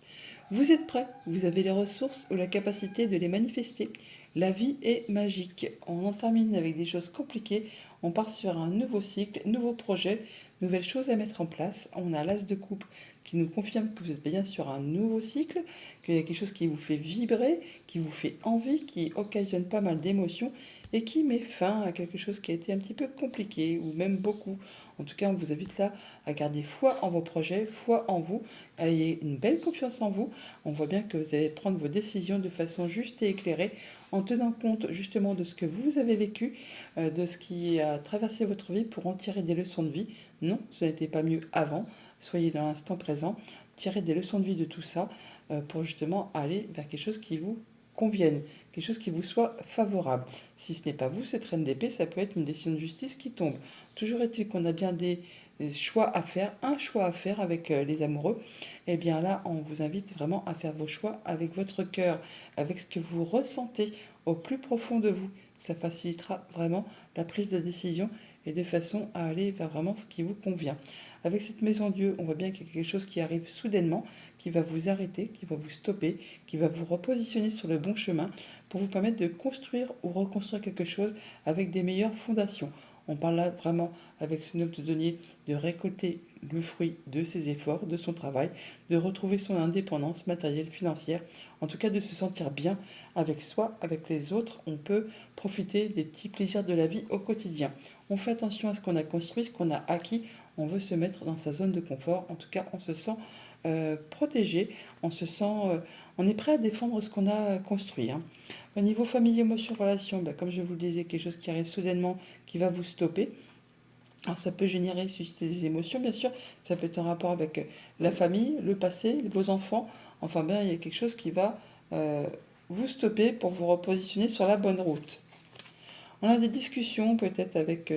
Vous êtes prêts, vous avez les ressources ou la capacité de les manifester. La vie est magique. On en termine avec des choses compliquées. On part sur un nouveau cycle, nouveau projet, nouvelles choses à mettre en place. On a l'as de coupe qui nous confirme que vous êtes bien sur un nouveau cycle, qu'il y a quelque chose qui vous fait vibrer, qui vous fait envie, qui occasionne pas mal d'émotions et qui met fin à quelque chose qui a été un petit peu compliqué ou même beaucoup. En tout cas, on vous invite là à garder foi en vos projets, foi en vous, ayez une belle confiance en vous. On voit bien que vous allez prendre vos décisions de façon juste et éclairée en tenant compte justement de ce que vous avez vécu, de ce qui a traversé votre vie pour en tirer des leçons de vie. Non, ce n'était pas mieux avant. Soyez dans l'instant présent, tirez des leçons de vie de tout ça pour justement aller vers quelque chose qui vous convienne, quelque chose qui vous soit favorable. Si ce n'est pas vous, cette reine d'épée, ça peut être une décision de justice qui tombe. Toujours est-il qu'on a bien des choix à faire, un choix à faire avec les amoureux. Et bien là, on vous invite vraiment à faire vos choix avec votre cœur, avec ce que vous ressentez au plus profond de vous. Ça facilitera vraiment la prise de décision et de façon à aller vers vraiment ce qui vous convient. Avec cette maison Dieu, on voit bien qu'il y a quelque chose qui arrive soudainement, qui va vous arrêter, qui va vous stopper, qui va vous repositionner sur le bon chemin pour vous permettre de construire ou reconstruire quelque chose avec des meilleures fondations. On parle là vraiment avec ce noble de denier de récolter le fruit de ses efforts, de son travail, de retrouver son indépendance matérielle, financière, en tout cas de se sentir bien avec soi, avec les autres. On peut profiter des petits plaisirs de la vie au quotidien. On fait attention à ce qu'on a construit, ce qu'on a acquis. On veut se mettre dans sa zone de confort. En tout cas, on se sent protégé, on se sent, on est prêt à défendre ce qu'on a construit, hein. Au niveau famille, émotion, relation, comme je vous le disais, quelque chose qui arrive soudainement, qui va vous stopper. Alors ça peut générer, susciter des émotions, bien sûr. Ça peut être en rapport avec la famille, le passé, vos enfants. Enfin, bien, il y a quelque chose qui va euh, vous stopper pour vous repositionner sur la bonne route. On a des discussions peut-être avec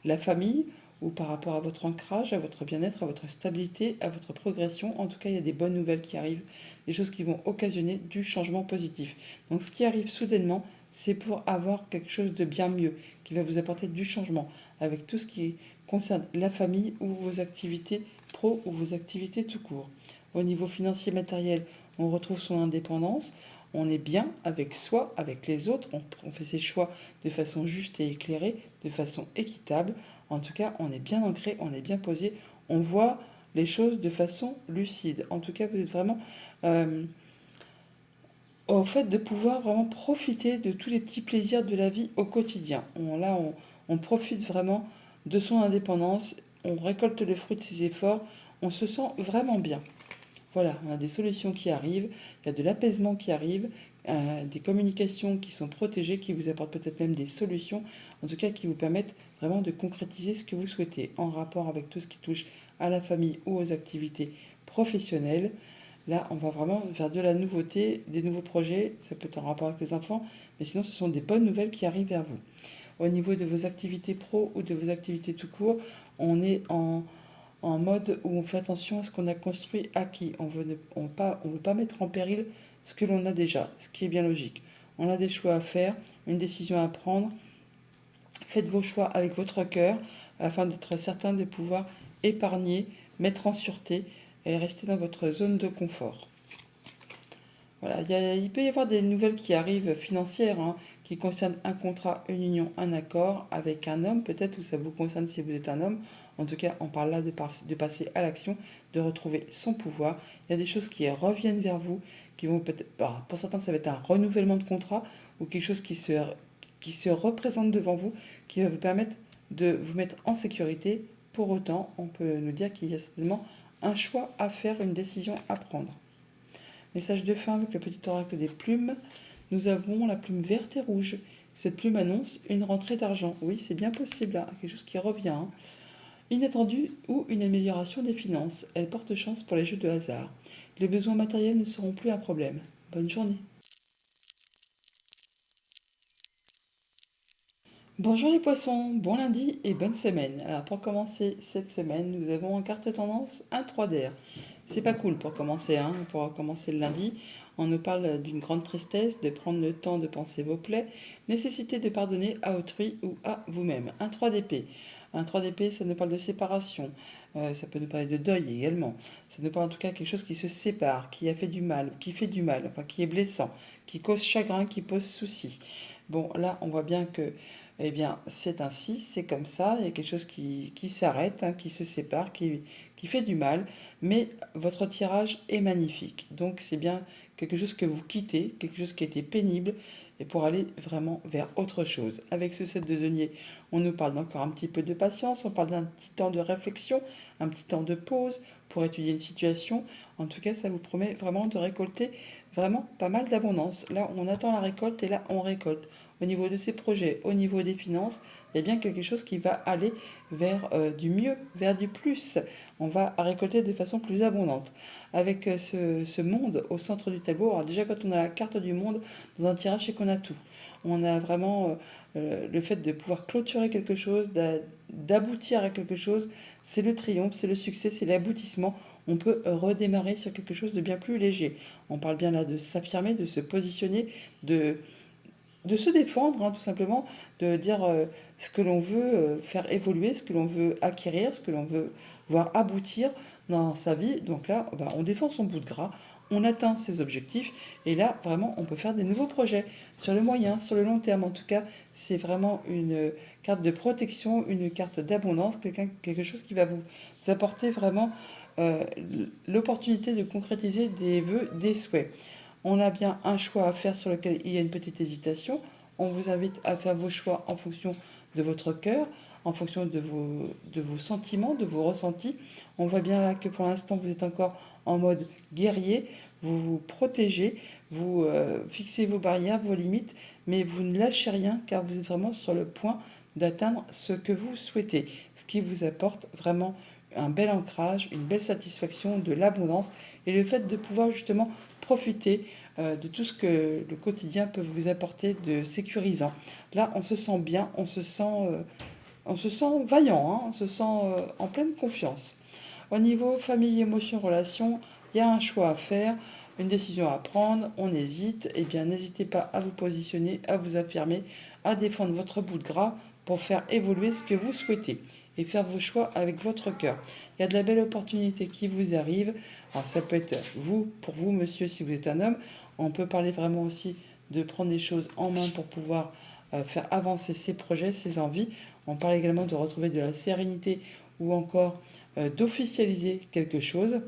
la famille ou par rapport à votre ancrage, à votre bien-être, à votre stabilité, à votre progression. En tout cas, il y a des bonnes nouvelles qui arrivent, des choses qui vont occasionner du changement positif. Donc ce qui arrive soudainement, c'est pour avoir quelque chose de bien mieux, qui va vous apporter du changement avec tout ce qui concerne la famille ou vos activités pro ou vos activités tout court. Au niveau financier matériel, on retrouve son indépendance, on est bien avec soi, avec les autres, on fait ses choix de façon juste et éclairée, de façon équitable. En tout cas, on est bien ancré, on est bien posé, on voit les choses de façon lucide. En tout cas, vous êtes vraiment euh, au fait de pouvoir vraiment profiter de tous les petits plaisirs de la vie au quotidien. On profite vraiment de son indépendance, on récolte le fruit de ses efforts, on se sent vraiment bien. Voilà, on a des solutions qui arrivent, il y a de l'apaisement qui arrive, des communications qui sont protégées, qui vous apportent peut-être même des solutions, en tout cas qui vous permettent vraiment de concrétiser ce que vous souhaitez en rapport avec tout ce qui touche à la famille ou aux activités professionnelles. Là, on va vraiment vers de la nouveauté, des nouveaux projets, ça peut être en rapport avec les enfants, mais sinon ce sont des bonnes nouvelles qui arrivent vers vous. Au niveau de vos activités pro ou de vos activités tout court, on est en mode où on fait attention à ce qu'on a construit acquis. On veut pas mettre en péril ce que l'on a déjà, ce qui est bien logique. On a des choix à faire, une décision à prendre. Faites vos choix avec votre cœur afin d'être certain de pouvoir épargner, mettre en sûreté et rester dans votre zone de confort. Voilà, il peut y avoir des nouvelles qui arrivent financières, hein, qui concernent un contrat, une union, un accord avec un homme, peut-être, ou ça vous concerne si vous êtes un homme. En tout cas, on parle là de passer à l'action, de retrouver son pouvoir. Il y a des choses qui reviennent vers vous, qui vont peut-être, pour certains, ça va être un renouvellement de contrat ou quelque chose qui se représente devant vous, qui va vous permettre de vous mettre en sécurité. Pour autant, on peut nous dire qu'il y a certainement un choix à faire, une décision à prendre. Message de fin avec le petit oracle des plumes. Nous avons la plume verte et rouge. Cette plume annonce une rentrée d'argent. Oui, c'est bien possible, hein, quelque chose qui revient, hein. Inattendu ou une amélioration des finances. Elle porte chance pour les jeux de hasard. Les besoins matériels ne seront plus un problème. Bonne journée. Bonjour les poissons, bon lundi et bonne semaine. Alors pour commencer cette semaine, nous avons en carte tendance un 3 d'air. C'est pas cool pour commencer, hein. Pour commencer le lundi. On nous parle d'une grande tristesse, de prendre le temps de penser vos plaies, nécessité de pardonner à autrui ou à vous-même. Un 3 d'épée. Un 3 d'épée, ça nous parle de séparation. Ça peut nous parler de deuil également. Ça nous parle en tout cas de quelque chose qui se sépare, qui a fait du mal, qui fait du mal, enfin qui est blessant, qui cause chagrin, qui pose souci. Bon, là, on voit bien que eh bien, c'est ainsi, c'est comme ça, il y a quelque chose qui s'arrête, hein, qui se sépare, qui fait du mal, mais votre tirage est magnifique. Donc c'est bien quelque chose que vous quittez, quelque chose qui était pénible, et pour aller vraiment vers autre chose. Avec ce set de denier, on nous parle d'encore un petit peu de patience, on parle d'un petit temps de réflexion, un petit temps de pause pour étudier une situation. En tout cas, ça vous promet vraiment de récolter vraiment pas mal d'abondance. Là, on attend la récolte et là, on récolte au niveau de ses projets, au niveau des finances, il y a bien quelque chose qui va aller vers du mieux, vers du plus. On va récolter de façon plus abondante. Avec ce monde au centre du tableau, alors déjà quand on a la carte du monde dans un tirage, c'est qu'on a tout. On a vraiment le fait de pouvoir clôturer quelque chose, d'aboutir à quelque chose, c'est le triomphe, c'est le succès, c'est l'aboutissement. On peut redémarrer sur quelque chose de bien plus léger. On parle bien là de s'affirmer, de se positionner, de se défendre, hein, tout simplement, de dire ce que l'on veut faire évoluer, ce que l'on veut acquérir, ce que l'on veut voir aboutir dans sa vie. Donc là, bah, on défend son bout de gras, on atteint ses objectifs, et là, vraiment, on peut faire des nouveaux projets sur le moyen, sur le long terme. En tout cas, c'est vraiment une carte de protection, une carte d'abondance, quelque chose qui va vous apporter vraiment euh, l'opportunité de concrétiser des vœux, des souhaits. On a bien un choix à faire sur lequel il y a une petite hésitation. On vous invite à faire vos choix en fonction de votre cœur, en fonction de vos sentiments, de vos ressentis. On voit bien là que pour l'instant, vous êtes encore en mode guerrier. Vous vous protégez, vous fixez vos barrières, vos limites, mais vous ne lâchez rien car vous êtes vraiment sur le point d'atteindre ce que vous souhaitez. Ce qui vous apporte vraiment un bel ancrage, une belle satisfaction, de l'abondance et le fait de pouvoir justement profiter de tout ce que le quotidien peut vous apporter de sécurisant. Là, on se sent bien, on se sent vaillant, hein, on se sent en pleine confiance. Au niveau famille, émotion, relation, il y a un choix à faire, une décision à prendre, on hésite, eh bien n'hésitez pas à vous positionner, à vous affirmer, à défendre votre bout de gras pour faire évoluer ce que vous souhaitez et faire vos choix avec votre cœur. Il y a de la belle opportunité qui vous arrive. Alors ça peut être vous, pour vous monsieur, si vous êtes un homme. On peut parler vraiment aussi de prendre les choses en main pour pouvoir faire avancer ses projets, ses envies. On parle également de retrouver de la sérénité ou encore d'officialiser quelque chose.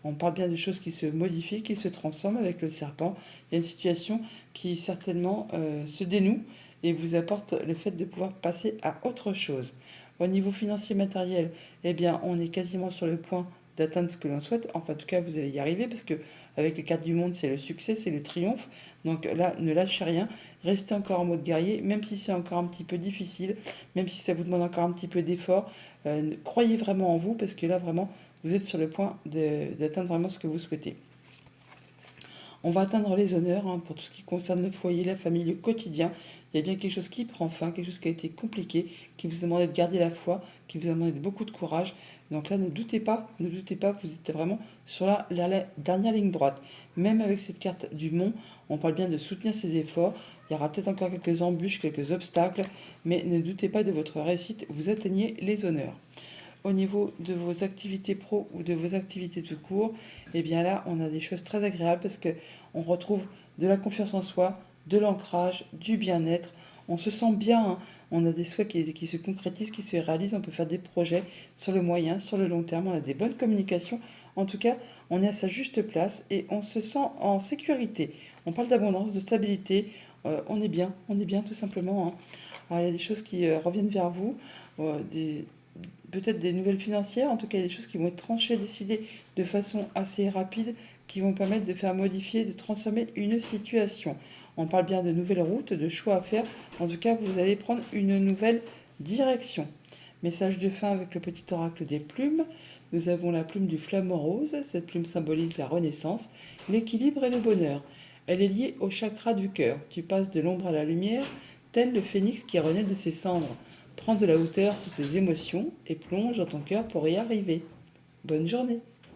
On parle bien de choses qui se modifient, qui se transforment avec le serpent. Il y a une situation qui certainement se dénoue et vous apporte le fait de pouvoir passer à autre chose. Au niveau financier matériel, eh bien, on est quasiment sur le point d'atteindre ce que l'on souhaite. Enfin, en tout cas, vous allez y arriver parce que avec les cartes du monde, c'est le succès, c'est le triomphe. Donc là, ne lâchez rien. Restez encore en mode guerrier, même si c'est encore un petit peu difficile, même si ça vous demande encore un petit peu d'effort. Croyez vraiment en vous parce que là, vraiment, vous êtes sur le point d'atteindre vraiment ce que vous souhaitez. On va atteindre les honneurs hein, pour tout ce qui concerne le foyer, la famille, le quotidien. Il y a bien quelque chose qui prend fin, quelque chose qui a été compliqué, qui vous a demandé de garder la foi, qui vous a demandé beaucoup de courage. Donc là, ne doutez pas, vous êtes vraiment sur la dernière ligne droite. Même avec cette carte du mont, on parle bien de soutenir ses efforts. Il y aura peut-être encore quelques embûches, quelques obstacles, mais ne doutez pas de votre réussite, vous atteignez les honneurs. Au niveau de vos activités pro ou de vos activités tout court, et bien là, on a des choses très agréables parce que on retrouve de la confiance en soi, de l'ancrage, du bien-être. On se sent bien, hein. On a des souhaits qui se concrétisent, qui se réalisent. On peut faire des projets sur le moyen, sur le long terme. On a des bonnes communications. En tout cas, on est à sa juste place et on se sent en sécurité. On parle d'abondance, de stabilité. On est bien tout simplement, hein. Alors, il y a des choses qui reviennent vers vous, des, peut-être des nouvelles financières, en tout cas il y a des choses qui vont être tranchées, décidées de façon assez rapide, qui vont permettre de faire modifier, de transformer une situation. On parle bien de nouvelles routes, de choix à faire. En tout cas, vous allez prendre une nouvelle direction. Message de fin avec le petit oracle des plumes. Nous avons la plume du flamant rose. Cette plume symbolise la renaissance, l'équilibre et le bonheur. Elle est liée au chakra du cœur. Tu passes de l'ombre à la lumière, tel le phénix qui renaît de ses cendres. Prends de la hauteur sur tes émotions et plonge dans ton cœur pour y arriver. Bonne journée!